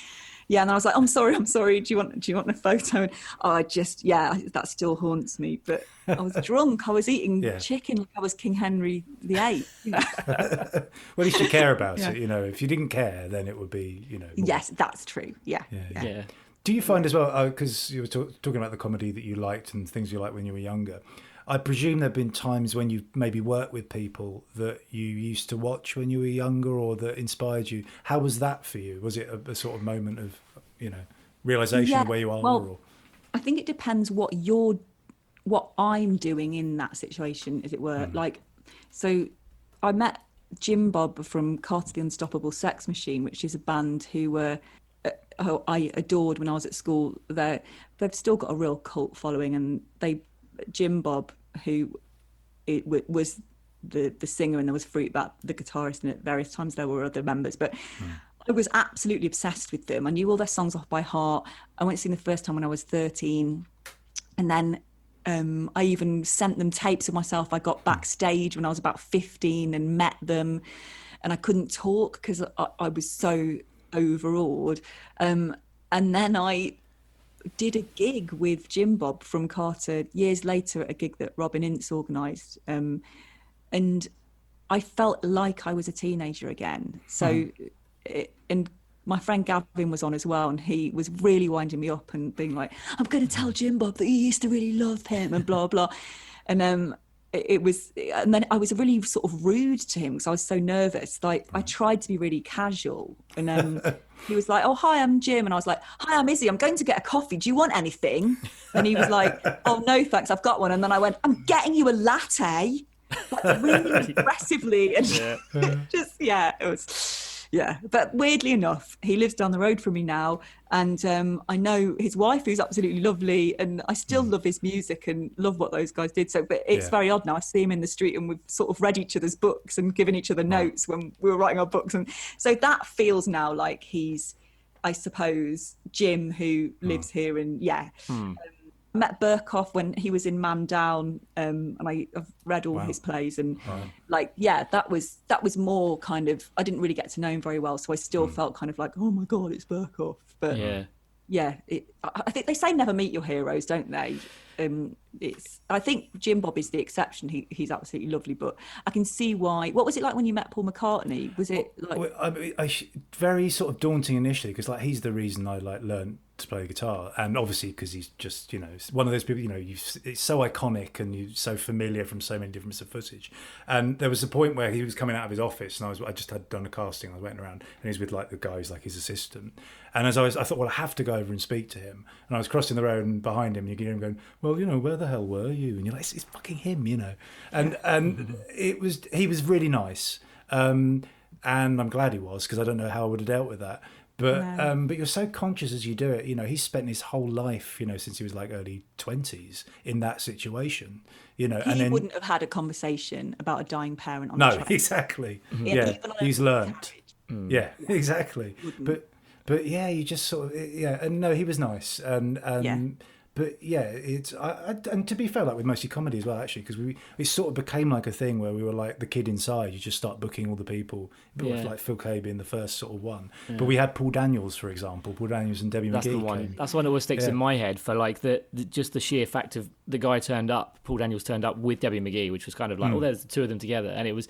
and I was like, I'm sorry. Do you want a photo? And that still haunts me. But I was drunk. I was eating chicken like I was King Henry VIII. You know? Well, at least you care about it. You know, if you didn't care, then it would be, you know. More... Yes, that's true. Yeah. Do you find as well, because you were talking about the comedy that you liked and things you liked when you were younger, I presume there have been times when you maybe worked with people that you used to watch when you were younger or that inspired you. How was that for you? Was it a sort of moment of, you know, realisation of where you are? Well, I think it depends what I'm doing in that situation, as it were. Like, so I met Jim Bob from Carter the Unstoppable Sex Machine, which is a band who I adored when I was at school. They've still got a real cult following, and Jim Bob, who was the singer, and there was Fruit Bat, the guitarist, and at various times there were other members, but I was absolutely obsessed with them. I knew all their songs off by heart. I went to see them the first time when I was 13, and then I even sent them tapes of myself. I got backstage when I was about 15 and met them, and I couldn't talk because I was so overawed. And then I did a gig with Jim Bob from Carter years later at a gig that Robin Ince organised, and I felt like I was a teenager again. So and my friend Gavin was on as well, and he was really winding me up and being like, "I'm going to tell Jim Bob that you used to really love him," and blah blah. And then I was really sort of rude to him because I was so nervous. Like, I tried to be really casual, and he was like, "Oh, hi, I'm Jim," and I was like, "Hi, I'm Izzy. I'm going to get a coffee. Do you want anything?" And he was like, "Oh, no, thanks. I've got one." And then I went, "I'm getting you a latte," like really aggressively, and it was. Yeah, but weirdly enough, he lives down the road from me now, and I know his wife, who's absolutely lovely, and I still love his music and love what those guys did. So, but it's very odd now. I see him in the street, and we've sort of read each other's books and given each other notes when we were writing our books, and so that feels now like he's, I suppose, Jim, who lives here, and I met Burkoff when he was in Man Down, and I've read all his plays, and that was more kind of, I didn't really get to know him very well, so I still felt kind of like, oh my God, it's Burkoff. But I think they say never meet your heroes, don't they? I think Jim Bob is the exception. He's absolutely lovely, but I can see why. What was it like when you met Paul McCartney? Was it like very sort of daunting initially, because like he's the reason I learned to play guitar, and obviously because he's just, you know, one of those people, you know, it's so iconic and you're so familiar from so many different bits of footage. And there was a point where he was coming out of his office, and I just had done a casting. I was waiting around, and he was with like the guys, like his assistant. And I thought, well, I have to go over and speak to him. And I was crossing the road, and behind him, you can hear him going, "Well, you know, where the hell were you?" And you're like, it's fucking him, you know. And he was really nice, and I'm glad he was, because I don't know how I would have dealt with that. But you're so conscious as you do it. You know, he's spent his whole life, you know, since he was like early 20s in that situation. You know, he and then wouldn't have had a conversation about a dying parent on the train. Exactly. Yeah, he's learnt. Yeah, exactly. But yeah, you just sort of and no, he was nice, and but yeah, it's and to be fair, like with mostly comedy as well, actually, because it sort of became like a thing where we were like the kid inside. You just start booking all the people, like Phil Kay being the first sort of one. Yeah. But we had Paul Daniels, for example, Paul Daniels and Debbie McGee. That's the one. That's one that always sticks in my head for like just the sheer fact of the guy turned up. Paul Daniels turned up with Debbie McGee, which was kind of like, there's the two of them together, and it was.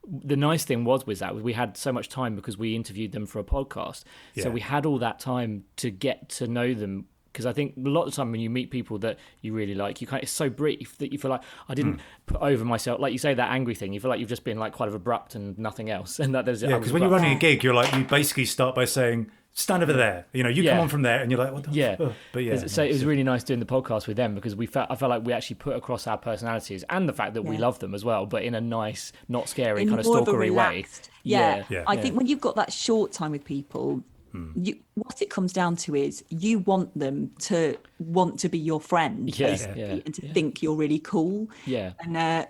The nice thing was that we had so much time because we interviewed them for a podcast, so we had all that time to get to know them. Because I think a lot of the time when you meet people that you really like, it's so brief that you feel like I didn't put over myself. Like you say, that angry thing, you feel like you've just been like quite abrupt and nothing else. And that there's because when you're running a gig, you're like, you basically start by saying, "Stand over there." You know, you come on from there, and you're like, "What the fuck?" But so it was really nice doing the podcast with them because I felt like we actually put across our personalities and the fact that we love them as well, but in a nice, not scary, kind of stalkery way. I think when you've got that short time with people, what it comes down to is you want them to want to be your friend, basically, and to think you're really cool. And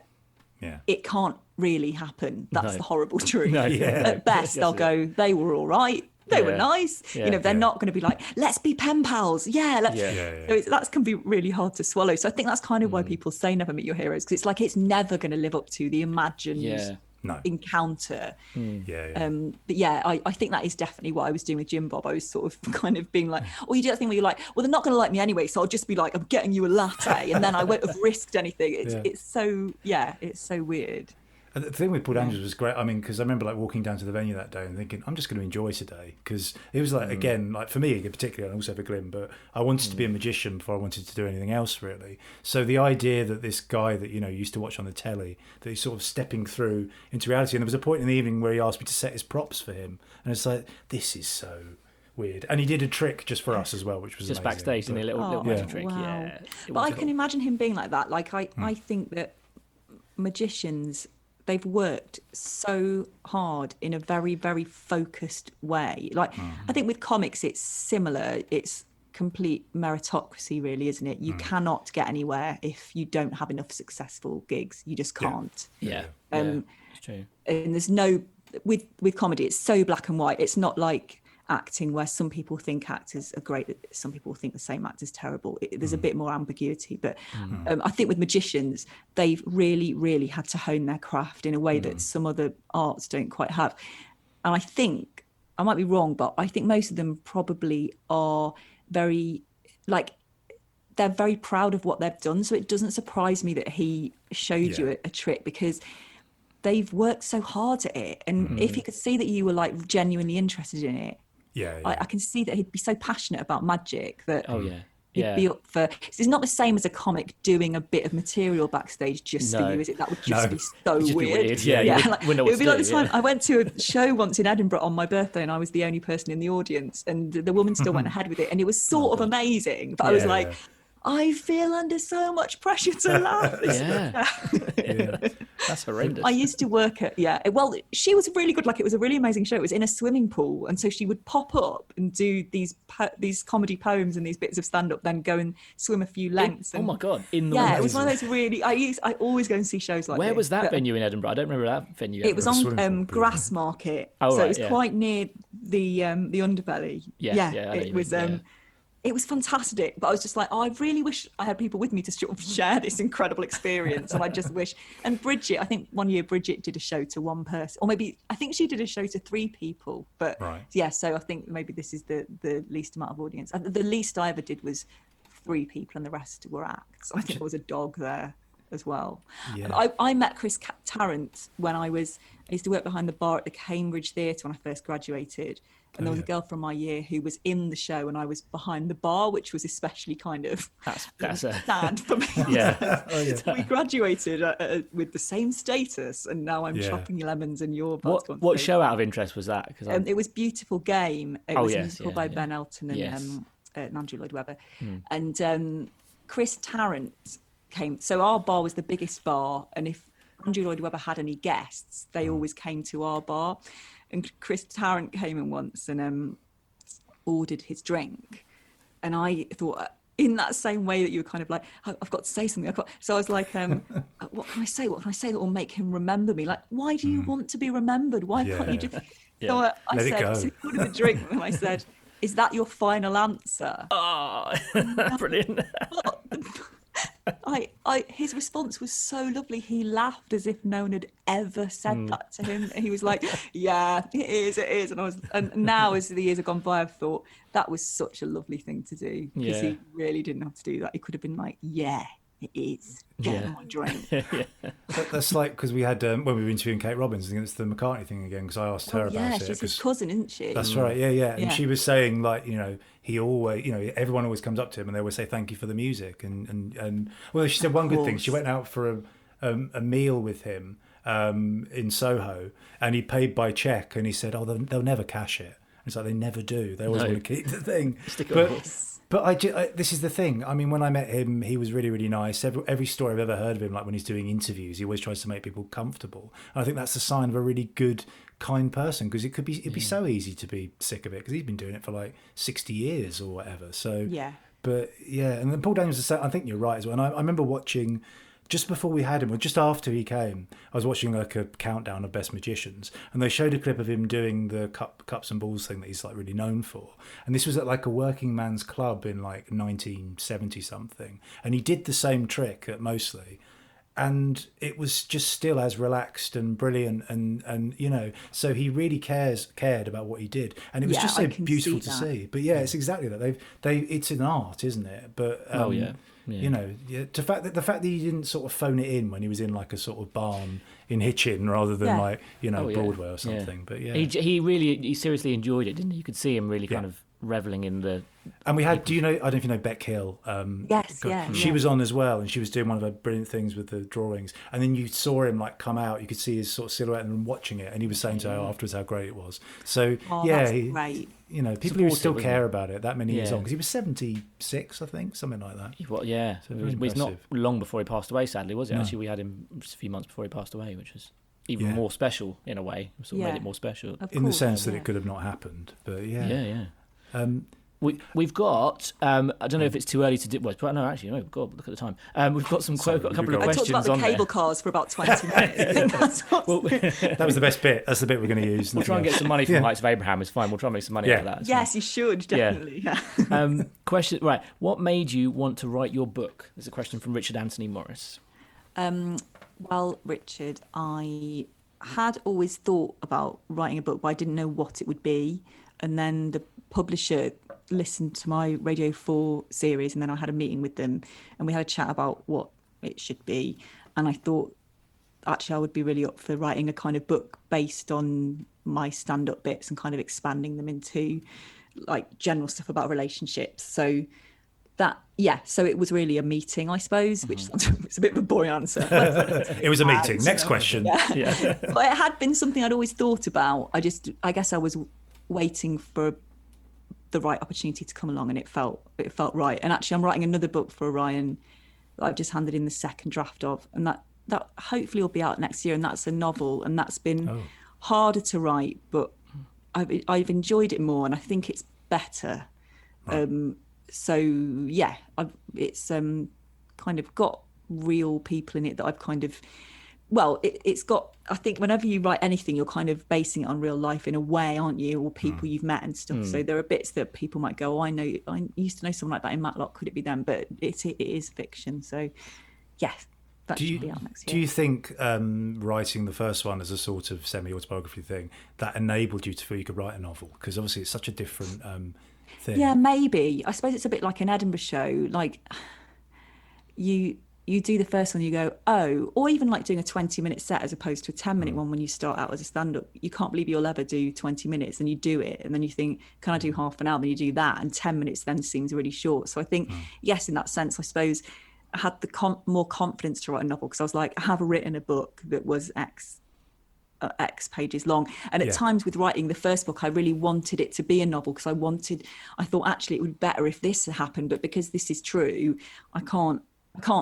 it can't really happen. That's No. the horrible truth. No. Yeah. At best, they'll go, they were all right. They were Yeah. nice. Yeah. You know, they're Yeah. not going to be like, let's be pen pals. Yeah. Yeah. Yeah. So that can be really hard to swallow. So I think that's kind of why people say never meet your heroes, because it's like it's never going to live up to the imagined No. encounter. Yeah. But yeah, I think that is definitely what I was doing with Jim Bob. I was sort of kind of being like, oh, you do that thing where you're like, well, they're not going to like me anyway, so I'll just be like, I'm getting you a latte, and then I won't have risked anything. It's so weird. And the thing with Paul Daniels was great. I mean, because I remember like walking down to the venue that day and thinking, I'm just going to enjoy today, because it was like again, like for me in particular, and also for Glyn, but I wanted to be a magician before I wanted to do anything else really. So the idea that this guy that used to watch on the telly, that he's sort of stepping through into reality, and there was a point in the evening where he asked me to set his props for him, and it's like, this is so weird. And he did a trick just for us as well, which was just amazing. backstage, didn't he? A little magic trick. Wow. Yeah. But I can imagine him being like that. Like I think that magicians, they've worked so hard in a very, very focused way. Like I think with comics, it's similar. It's complete meritocracy, really, isn't it? You cannot get anywhere if you don't have enough successful gigs. You just can't. Yeah. It's true. And there's no with comedy. It's so black and white. It's not like acting where some people think actors are great, some people think the same actor's terrible. There's a bit more ambiguity, but I think with magicians, they've really, really had to hone their craft in a way that some other arts don't quite have. And I think, I might be wrong, but I think most of them probably are very, like, they're very proud of what they've done. So it doesn't surprise me that he showed you a trick, because they've worked so hard at it. And if he could see that you were like genuinely interested in it, I can see that he'd be so passionate about magic that he'd be up for. It's not the same as a comic doing a bit of material backstage just for you, is it? That would just be so weird. Yeah. Like, it would be like this time. I went to a show once in Edinburgh on my birthday, and I was the only person in the audience, and the woman still went ahead with it, and it was sort of amazing. But I was like, I feel under so much pressure to laugh. That's horrendous. I used to work at, well, she was really good. Like, it was a really amazing show. It was in a swimming pool. And so she would pop up and do these comedy poems and these bits of stand-up, then go and swim a few lengths. Oh my God. In the it was one of those really, I always go and see shows like Where this. was that venue in Edinburgh? I don't remember that venue. It was on Grassmarket. So it was quite near the underbelly. It was... It was fantastic, but I was just like, I really wish I had people with me to sort of share this incredible experience. And I just wish. And Bridget, I think one year Bridget did a show to one person, or maybe I think she did a show to 3 people. But so I think maybe this is the least amount of audience. The least I ever did was 3 people, and the rest were acts. I think there was a dog there as well. I met Chris Tarrant when I used to work behind the bar at the Cambridge Theatre when I first graduated. And there was a girl from my year who was in the show, and I was behind the bar, which was especially kind of sad for me. We graduated with the same status, and now I'm chopping your lemons and your buds. What show out of interest was that? It was Beautiful Game. It was a musical by Ben Elton and Andrew Lloyd Webber. And Chris Tarrant came. So our bar was the biggest bar, and if Andrew Lloyd Webber had any guests, they always came to our bar. And Chris Tarrant came in once and ordered his drink. And I thought, in that same way that you were kind of like, I've got to say something. So I was like, what can I say? What can I say that will make him remember me? Like, why do you want to be remembered? Why can't you just... So I said, so he ordered the drink, and I said, is that your final answer? Oh, brilliant. His response was so lovely. He laughed as if no one had ever said that to him. He was like, yeah, it is. And now as the years have gone by, I've thought that was such a lovely thing to do, because he really didn't have to do that. He could have been like, yeah, it is. Get my drink. That's like, because we had, when we were interviewing Kate Robbins, I think it's the McCartney thing again, because I asked her about it. Yeah, she's his cousin, isn't she? That's right, yeah. And she was saying, like, he always, everyone always comes up to him and they always say thank you for the music. And well, she said one good thing. She went out for a meal with him in Soho, and he paid by cheque, and he said, they'll never cash it. It's like, they never do. They always want to keep the thing. But this is the thing. I mean, when I met him, he was really, really nice. Every story I've ever heard of him, like when he's doing interviews, he always tries to make people comfortable. And I think that's a sign of a really good, kind person, because it'd be so easy to be sick of it, because he's been doing it for like 60 years or whatever. So but and then Paul Daniels, I think you're right as well. And I remember watching just before we had him, or just after he came, I was watching like a countdown of Best Magicians, and they showed a clip of him doing the cups and balls thing that he's like really known for. And this was at like a working man's club in like 1970 something, and he did the same trick at Mostly. And it was just still as relaxed and brilliant, and you know, so he really cared about what he did, and it was just so beautiful to see. But yeah, it's exactly that. It's an art, isn't it? But you know, the fact that he didn't sort of phone it in when he was in like a sort of barn in Hitchin rather than like, you know, Broadway or something. But yeah, he seriously enjoyed it, didn't he? You could see him really kind of reveling in the. And we had, do you know, I don't know if you know Beck Hill. Yes, She was on as well, and she was doing one of her brilliant things with the drawings. And then you saw him like come out, you could see his sort of silhouette and watching it, and he was saying to her afterwards how great it was. So that's great. You know, people who still care about it that many years on, because he was 76, I think, something like that. So he's not long before he passed away, sadly, was it? No. Actually, we had him just a few months before he passed away, which was even more special in a way. Sort of made it more special. In the sense that it could have not happened. But We've got. I don't know if it's too early to do. Well, no, actually, no. God, look at the time. We've got got a couple of questions on there. I talked about the cable cars for about 20 minutes. That was the best bit. That's the bit we're going to use. We'll try and get some money from Heights of Abraham. It's fine. We'll try and make some money out of that. Yes, you should definitely. Yeah. Question. Right. What made you want to write your book? There's a question from Richard Anthony Morris. Well, Richard, I had always thought about writing a book, but I didn't know what it would be. And then the publisher listened to my Radio 4 series, and then I had a meeting with them, and we had a chat about what it should be. And I thought, actually, I would be really up for writing a kind of book based on my stand-up bits and kind of expanding them into like general stuff about relationships. So so it was really a meeting, I suppose, which it's a bit of a boring answer. It was a meeting. Next question. But it had been something I'd always thought about. I guess I was waiting for the right opportunity to come along, and it felt right. And actually, I'm writing another book for Orion that I've just handed in the second draft of, and that hopefully will be out next year. And that's a novel, and that's been harder to write, but I've enjoyed it more, and I think it's better. Right. It's kind of got real people in it that I've kind of. Well, it's got, I think whenever you write anything, you're kind of basing it on real life in a way, aren't you? Or people you've met and stuff. So there are bits that people might go, I used to know someone like that in Matlock. Could it be them? But it is fiction. So, yes, that should be out next year. Do you think writing the first one as a sort of semi-autobiography thing, that enabled you to feel you could write a novel? Because obviously it's such a different thing. Yeah, maybe. I suppose it's a bit like an Edinburgh show. Like, you do the first one, you go, or even like doing a 20-minute set as opposed to a 10-minute one when you start out as a stand-up. You can't believe you'll ever do 20 minutes, and you do it, and then you think, can I do half an hour? Then you do that, and 10 minutes then seems really short. So I think, yes, in that sense, I suppose I had the more confidence to write a novel, because I was like, I have written a book that was X pages long, and at times with writing the first book I really wanted it to be a novel, because I thought actually it would be better if this happened, but because this is true, I can't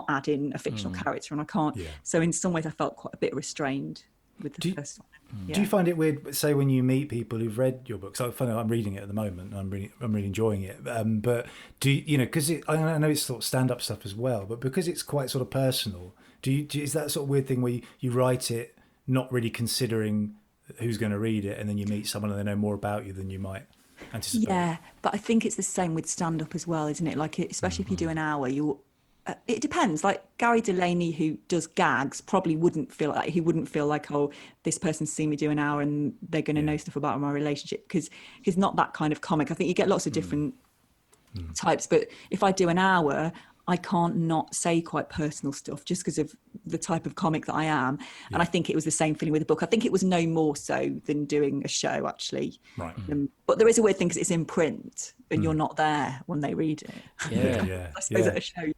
add in a fictional character, and I can't. So in some ways I felt quite a bit restrained with the first one. Do you find it weird, say, when you meet people who've read your book? So I'm reading it at the moment, and I'm really enjoying it. But do you know, because I know it's sort of stand-up stuff as well, but because it's quite sort of personal, is that sort of weird thing where you write it not really considering who's going to read it, and then you meet someone and they know more about you than you might anticipate? Yeah, but I think it's the same with stand-up as well, isn't it? Like, especially if you do an hour, it depends. Like Gary Delaney, who does gags, probably wouldn't feel like, oh, this person's seen me do an hour and they're going to know stuff about my relationship, because he's not that kind of comic. I think you get lots of different types, but if I do an hour, I can't not say quite personal stuff just because of the type of comic that I am. And I think it was the same feeling with the book. I think it was no more so than doing a show, actually. Right. But there is a weird thing because it's in print and you're not there when they read it. Yeah. I suppose at a show,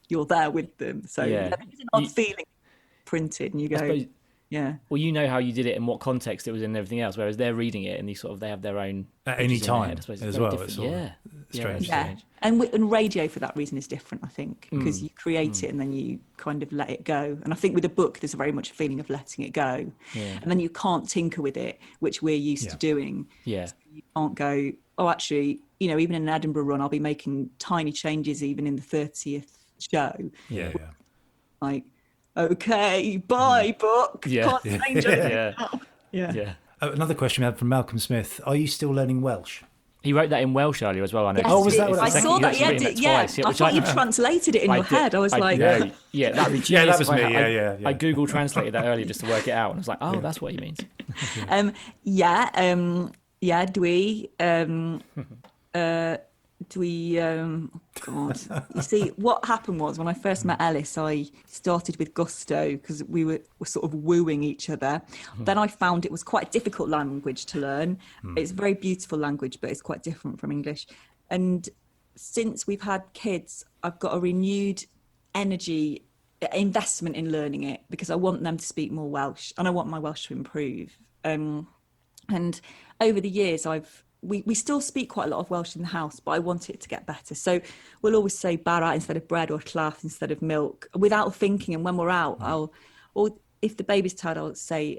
you're there with them. So it's an odd feeling printed, and you go, well, you know how you did it and what context it was in and everything else, whereas they're reading it and they have their own at any time as well. It's strange. Yeah. And radio for that reason is different, I think, because you create it and then you kind of let it go. And I think with a book, there's a very much a feeling of letting it go. And then you can't tinker with it, which we're used to doing. So you can't go, oh, actually, even in an Edinburgh run, I'll be making tiny changes even in the 30th show. Like, okay, bye, book. Yeah. Can't say anything Yeah. now. Yeah. Yeah. Another question we had from Malcolm Smith. Are you still learning Welsh? He wrote that in Welsh earlier as well. I know. Yes, Oh, was that what I it was? saw that. He's actually written that Yeah. twice, I which thought you translated it in your head. I was like, no, yeah, that'd be genius. Yeah, that was if me. I had- Yeah. I Google translated that earlier just to work it out, and I was like, oh, that's what he means. God. You see, what happened was when I first met Ellis, I started with gusto because we were sort of wooing each other. Then I found it was quite a difficult language to learn. It's a very beautiful language, but it's quite different from English. And since we've had kids, I've got a renewed investment in learning it because I want them to speak more Welsh and I want my Welsh to improve. And over the years, we still speak quite a lot of Welsh in the house, but I want it to get better. So we'll always say bara instead of bread or llath instead of milk without thinking. And when we're out, or if the baby's tired, I'll say,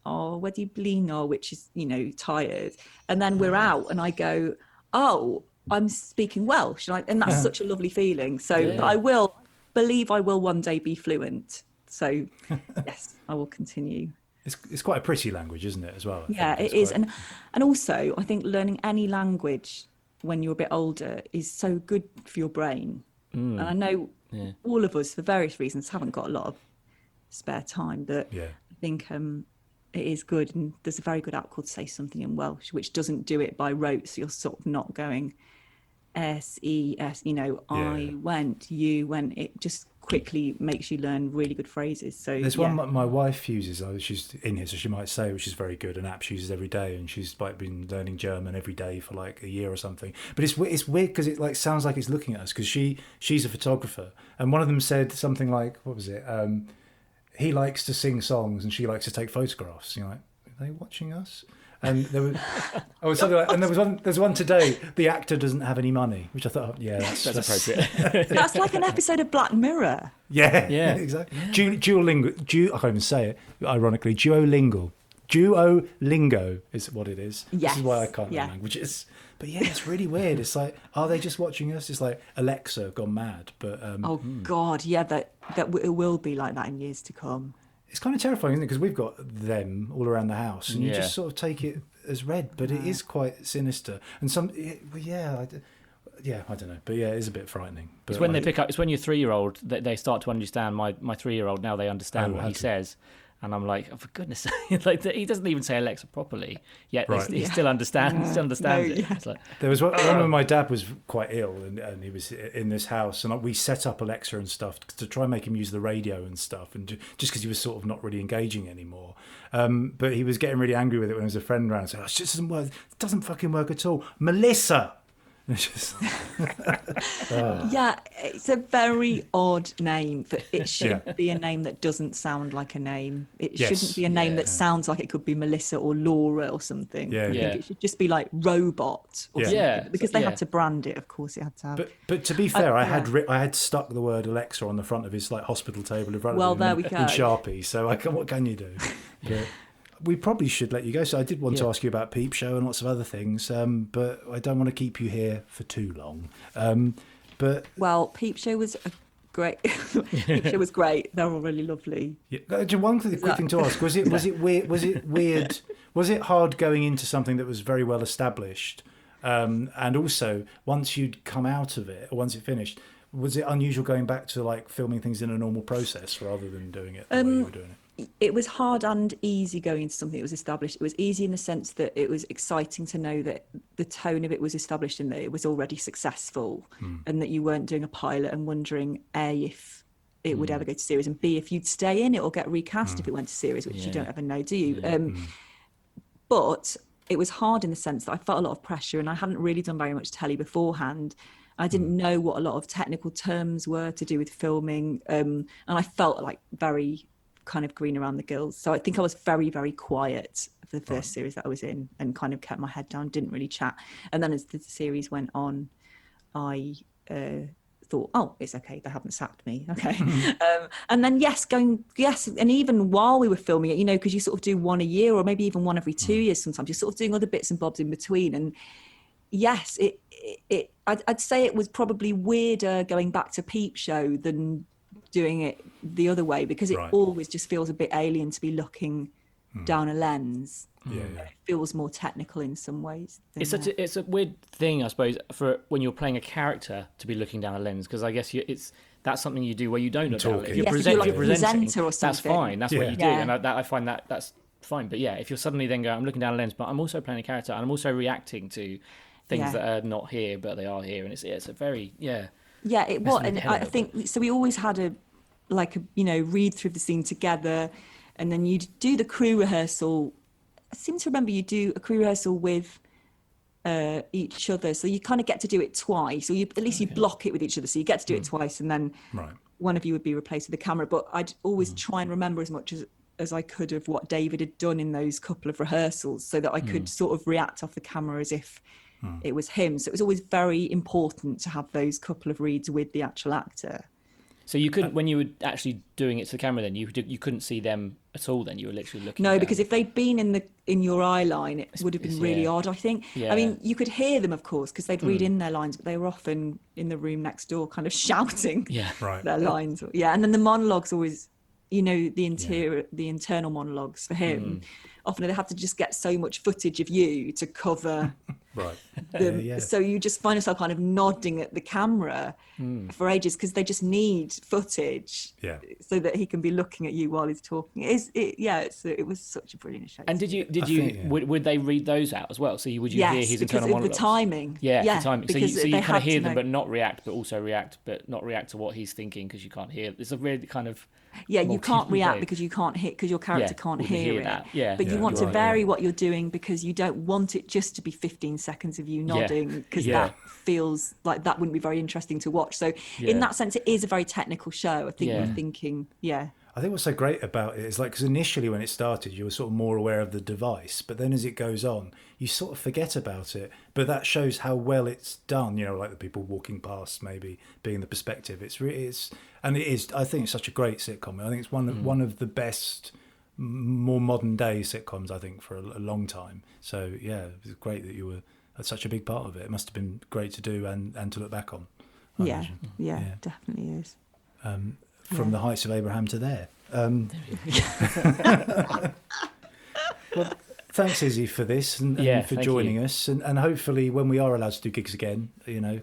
oh, wedi blino, which is, tired. And then we're out and I go, oh, I'm speaking Welsh. And that's such a lovely feeling. So I will one day be fluent. So yes, I will continue. It's quite a pretty language, isn't it, as well? Yeah, it is. And also, I think learning any language when you're a bit older is so good for your brain. And I know all of us, for various reasons, haven't got a lot of spare time, but I think it is good. And there's a very good app called Say Something in Welsh, which doesn't do it by rote. So you're sort of not going S-E-S, I went, you went. It just quickly makes you learn really good phrases. So there's one my wife uses. She's in here, so she might say, which is very good. An app she uses every day, and she's like been learning German every day for like a year or something. But it's weird because it like sounds like it's looking at us because she's a photographer, and one of them said something like, what was it? He likes to sing songs and she likes to take photographs. You're like, are they watching us? And there was something like, and there's one today. The actor doesn't have any money, which I thought, that's appropriate. That's like an episode of Black Mirror. Yeah, exactly. Yeah. Duolingo, I can't even say it. Ironically, Duolingo is what it is. Yes. This is why I can't learn languages. But yeah, it's really weird. It's like, are they just watching us? It's like Alexa gone mad. But God, yeah, that it will be like that in years to come. It's kind of terrifying, isn't it? Because we've got them all around the house, and you just sort of take it as read, but it is quite sinister. And I don't know, but it is a bit frightening. But it's when they pick up. It's when your 3-year-old they start to understand. My 3-year-old now they understand what he says, and I'm like, oh, for goodness' sake, like he doesn't even say Alexa properly yet. He still understands. Still understands it. It's like, there was one when my dad was quite ill, and he was in this house, and we set up Alexa and stuff to try and make him use the radio and stuff, and just because he was sort of not really engaging anymore. But he was getting really angry with it when there was a friend around, saying, "Oh, it just doesn't work. It doesn't fucking work at all, Melissa." It's just, Yeah, it's a very odd name. It shouldn't be a name that doesn't sound like a name. It shouldn't be a name that sounds like it could be Melissa or Laura or something. I think it should just be like Robot or something. Because they had to brand it, of course it had to have. But to be fair, I had stuck the word Alexa on the front of his like hospital table in front of him there we go. in Sharpie. So what can you do? But we probably should let you go. So I did want to ask you about Peep Show and lots of other things, but I don't want to keep you here for too long. Peep Show was great. Peep Show was great. They're all really lovely. Yeah. One quick thing to ask: was it weird? Was it weird? Was it hard going into something that was very well established? And also, once you'd come out of it, or once it finished, was it unusual going back to like filming things in a normal process rather than doing it the way you were doing it? It was hard and easy going into something that was established. It was easy in the sense that it was exciting to know that the tone of it was established and that it was already successful, and that you weren't doing a pilot and wondering A, if it would ever go to series, and B, if you'd stay in it or get recast if it went to series, which you don't ever know, do you? But it was hard in the sense that I felt a lot of pressure, and I hadn't really done very much telly beforehand. I didn't know what a lot of technical terms were to do with filming, and I felt like very kind of green around the gills. So I think I was very, very quiet for the first series that I was in, and kind of kept my head down, didn't really chat. And then as the series went on, I thought, oh, it's okay, they haven't sacked me, okay. And then and even while we were filming it, because you sort of do one a year or maybe even one every 2 years sometimes, you're sort of doing other bits and bobs in between. And yes, I'd say it was probably weirder going back to Peep Show than doing it the other way, because it Right. always just feels a bit alien to be looking down a lens. Yeah. It feels more technical in some ways. It's a weird thing, I suppose, for when you're playing a character to be looking down a lens, because I guess that's something you do where you don't look down. If you're, Yes, if you're like a presenting, presenter or that's something. fine. That's what you do, Yeah. and I find that's fine. But yeah, if you're suddenly then going, I'm looking down a lens, but I'm also playing a character, and I'm also reacting to things that are not here, but they are here, and it's a very Yeah, it was, and I think so. We always had a read through the scene together, and then you'd do the crew rehearsal. I seem to remember you do a crew rehearsal with each other, so you kind of get to do it twice, or you block it with each other, so you get to do it twice, and then one of you would be replaced with the camera. But I'd always try and remember as much as I could of what David had done in those couple of rehearsals, so that I could sort of react off the camera as if it was him. So it was always very important to have those couple of reads with the actual actor. So you couldn't, when you were actually doing it to the camera, then you couldn't see them at all. Then you were literally looking. No, down. Because if they'd been in your eye line, it would have been really odd, I think. Yeah. I mean, you could hear them, of course, because they'd read in their lines, but they were often in the room next door, kind of shouting their lines. Yeah, and then the monologues always, the internal monologues for him. Often they have to just get so much footage of you to cover. So you just find yourself kind of nodding at the camera for ages, because they just need footage so that he can be looking at you while he's talking. It was such a brilliant show. And would they read those out as well? So would you hear his internal monologues? The timing. The timing. So you kind of hear them, know. but not react, but also react, but not react to what he's thinking, because you can't hear. It's a really kind of you can't react because you can't hear, because your character can't hear it. Yeah, but you want to vary what you're doing, because you don't want it just to be 15 seconds of you nodding, because that feels like that wouldn't be very interesting to watch. So in that sense, it is a very technical show. I think we're thinking, I think what's so great about it is, like, because initially when it started, you were sort of more aware of the device, but then as it goes on, you sort of forget about it. But that shows how well it's done. Like the people walking past, maybe being the perspective. It is. I think it's such a great sitcom. I think it's one of the best, more modern day sitcoms, I think, for a long time. So yeah, it was great that you were such a big part of it. It must have been great to do and to look back on. I imagine. Definitely is. From the heights of Abraham to there. Well, thanks, Isy, for this and for joining us. And hopefully when we are allowed to do gigs again,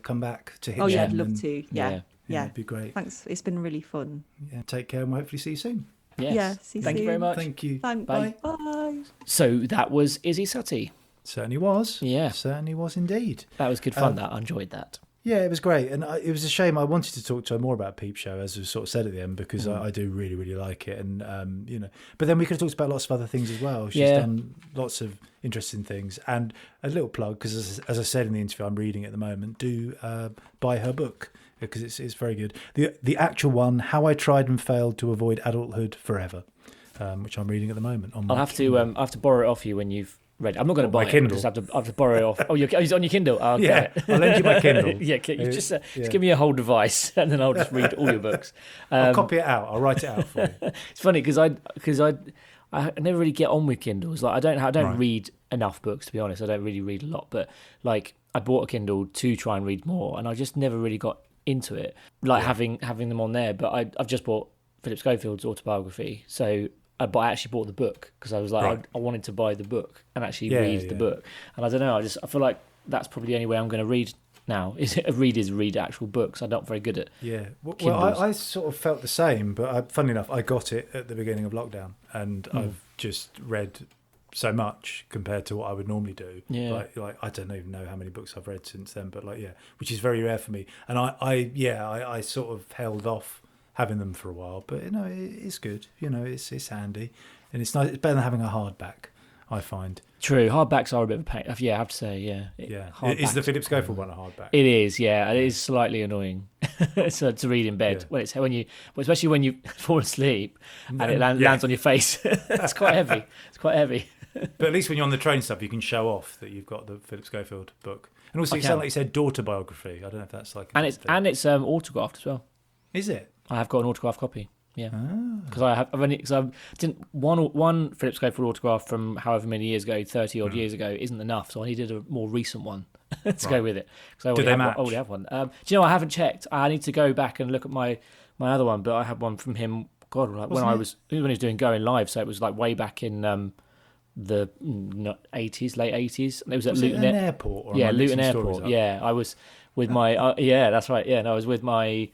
come back to hit. I'd love to. Yeah, it'd be great. Thanks. It's been really fun. Yeah, take care, and we'll hopefully see you soon. Yes. Yeah, see you soon. Thank you very much. Thank you. Thanks. Bye. Bye. So that was Isy Suttie. Certainly was. Yeah. Certainly was indeed. That was good fun. I enjoyed that. Yeah, it was great. And it was a shame. I wanted to talk to her more about Peep Show, as we sort of said at the end, because I do really, really like it. And, but then we could have talked about lots of other things as well. She's done lots of interesting things. And a little plug, because as I said in the interview, I'm reading at the moment, do buy her book, because it's very good. The actual one, How I Tried and Failed to Avoid Adulthood Forever, which I'm reading at the moment. I'll have to borrow it off you when you've read. I'm not going to buy my it. Kindle. I just have to borrow it off. Oh, it's on your Kindle. Oh, yeah, I'll lend you my Kindle. Just give me a whole device, and then I'll just read all your books. I'll copy it out. I'll write it out for you. It's funny because I never really get on with Kindles. Like I don't read enough books, to be honest. I don't really read a lot, but like I bought a Kindle to try and read more, and I just never really got into it. Like having them on there. But I've just bought Philip Schofield's autobiography, so. But I actually bought the book because I was like, I wanted to buy the book and actually read the book. And I don't know, I feel like that's probably the only way I'm going to read now. Is read actual books. I'm not very good at Well, I sort of felt the same, but funnily enough, I got it at the beginning of lockdown, and I've just read so much compared to what I would normally do. Yeah. Like I don't even know how many books I've read since then, but which is very rare for me. And I sort of held off having them for a while, but it's good. It's handy, and it's nice. It's better than having a hardback, I find. True, hardbacks are a bit of a pain. Yeah, I have to say, Is the Philip Schofield one a hardback? It is, yeah. It is slightly annoying to read in bed especially when you fall asleep and it lands on your face. It's quite heavy. But at least when you're on the train stuff, you can show off that you've got the Philip Schofield book. And also, you sound like you said daughter biography. I don't know if that's like. And it's autographed as well. Is it? I have got an autographed copy. Yeah, because I didn't one Philip Schofield autograph from however many years ago, 30 odd years ago, isn't enough. So I needed a more recent one to go with it. Do they match? I already have one. Do you know, I haven't checked. I need to go back and look at my other one, but I had one from him. God, like when he was doing Going Live, so it was like way back in the 80s, late 80s. It was at Luton Airport. Or Luton Airport. Yeah, I was with my that's right. Yeah, and I was with my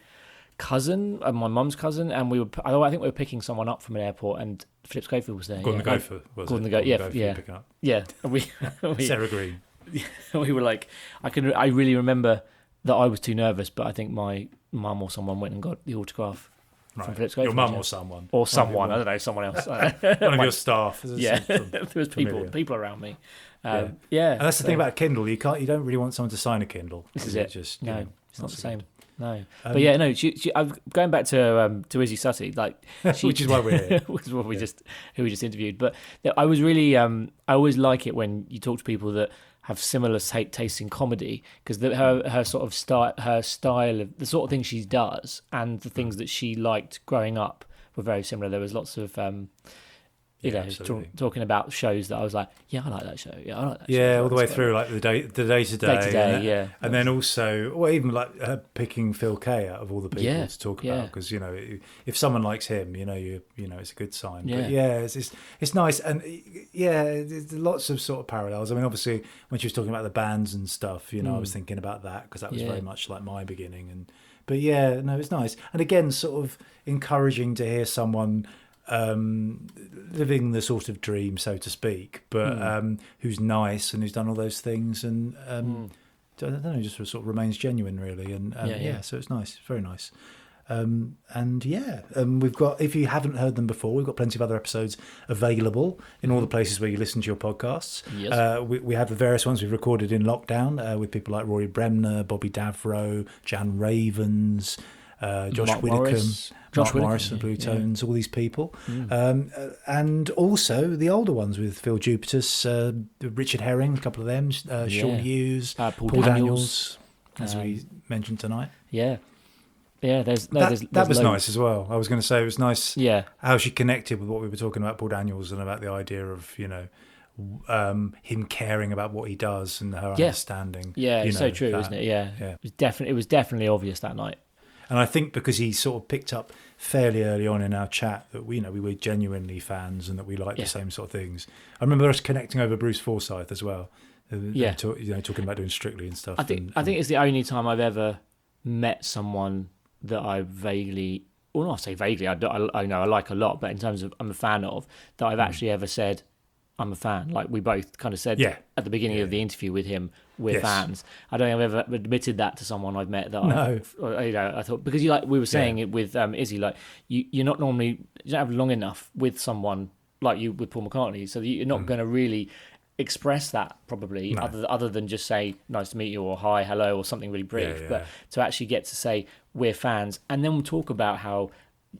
cousin, my mum's cousin, and I think we were picking someone up from an airport, and Philip Schofield was there. Gordon the Gopher. Gordon the Gopher. Picking up. Yeah. We Sarah Green. We were like, I really remember that I was too nervous, but I think my mum or someone went and got the autograph. From Philip Schofield. Your mum or someone. Or someone, I don't know, someone else. One of your staff. Yeah, there was people around me. And that's the thing about Kindle. You don't really want someone to sign a Kindle. This is it. Just, it's not the same. No, but yeah, no. I'm going back to Isy Suttie, like which is why we're here. Which is what we just interviewed. But I was really, I always like it when you talk to people that have similar taste in comedy, because her sort of style of the sort of things she does and the things that she liked growing up were very similar. There was lots of talking about shows that I was like, yeah, I like that show. Yeah, I like that show. Yeah, all the way through, like the day to day, yeah. And then also, well, even like her picking Phil Kay out of all the people to talk about, because if someone likes him, it's a good sign. Yeah. But yeah, it's nice, and there's lots of sort of parallels. I mean, obviously, when she was talking about the bands and stuff, I was thinking about that because that was very much like my beginning. But yeah, no, it's nice, and again, sort of encouraging to hear someone living the sort of dream, so to speak, but who's nice and who's done all those things, and I don't know, just sort of remains genuine, really, and so it's nice, very nice. We've got, if you haven't heard them before, we've got plenty of other episodes available in all the places where you listen to your podcasts. Yes. We have the various ones we've recorded in lockdown with people like Rory Bremner, Bobby Davro, Jan Ravens, Josh Widdicombe, Mark Morris of Blue Tones, all these people. And also the older ones with Phil Jupitus, Richard Herring, a couple of them, Sean Hughes, Paul Daniels, as we mentioned tonight. Yeah. Yeah, there's that was nice as well. I was going to say it was nice how she connected with what we were talking about Paul Daniels and about the idea of, him caring about what he does and her understanding. Yeah, it's so true, isn't it? Yeah. It was definitely obvious that night. And I think because he sort of picked up fairly early on in our chat that we were genuinely fans and that we liked the same sort of things. I remember us connecting over Bruce Forsyth as well. Talking about doing Strictly and stuff. I think it's the only time I've ever met someone that I vaguely, or not say vaguely, I know I like a lot, but in terms of I'm a fan of, that I've actually ever said I'm a fan. Like we both kind of said at the beginning of the interview with him, we're fans. I don't think I've ever admitted that to someone I've met. I thought, because we were saying it with Izzy, like you're not normally, you don't have long enough with someone like you with Paul McCartney, so that you're not going to really express that probably other than just say nice to meet you or hi, hello or something really brief, but to actually get to say we're fans, and then we'll talk about how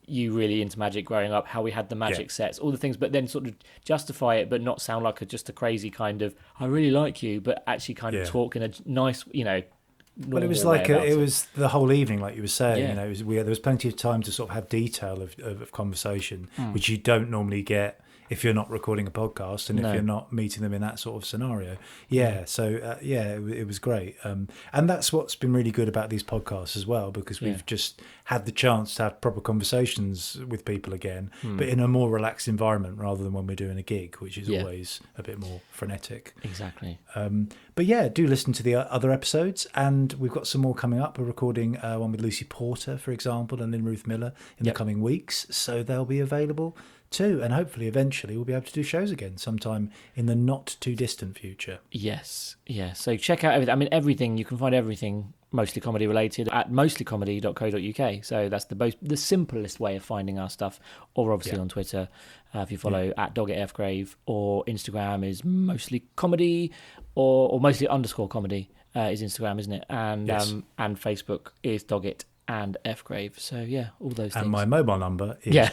you really into magic growing up, how we had the magic sets, all the things, but then sort of justify it but not sound like just a crazy kind of I really like you, but actually kind of talk in a nice, but it was like it was the whole evening, like you were saying. There was plenty of time to sort of have detail of conversation, which you don't normally get if you're not recording a podcast and if you're not meeting them in that sort of scenario. It was great, and that's what's been really good about these podcasts as well, because we've just had the chance to have proper conversations with people again, but in a more relaxed environment rather than when we're doing a gig, which is always a bit more frenetic. Exactly. But yeah, do listen to the other episodes, and we've got some more coming up. We're recording one with Lucy Porter, for example, and then Ruth Miller in the coming weeks, so they'll be available too, and hopefully eventually we'll be able to do shows again sometime in the not too distant future. Yes. So check out everything. I mean, everything, you can find everything mostly comedy related at mostlycomedy.co.uk. So that's the simplest way of finding our stuff, or obviously on Twitter if you follow at Doggett Ephgrave, or Instagram is mostly comedy or mostly _comedy is Instagram, isn't it? And and Facebook is Doggett and Ephgrave. So yeah, all those things. And my mobile number is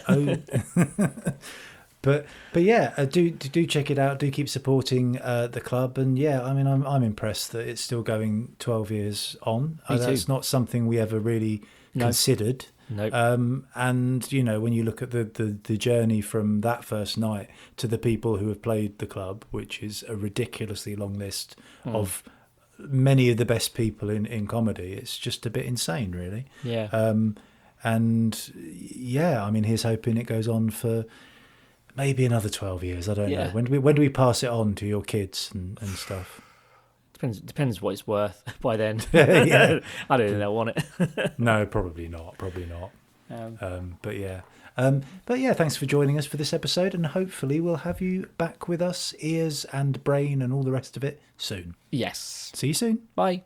But do check it out. Do keep supporting the club. And I mean, I'm impressed that it's still going 12 years on. That's not something we ever really considered. Nope. And when you look at the journey from that first night to the people who have played the club, which is a ridiculously long list of many of the best people in comedy. It's just a bit insane, really. Yeah. And yeah, I mean, he's hoping it goes on for maybe another 12 years. I don't know. When do we pass it on to your kids and stuff? Depends what it's worth by then. Yeah. I don't think they'll want it. No, probably not. But yeah, thanks for joining us for this episode, and hopefully we'll have you back with us, ears and brain and all the rest of it, soon. Yes. See you soon. Bye.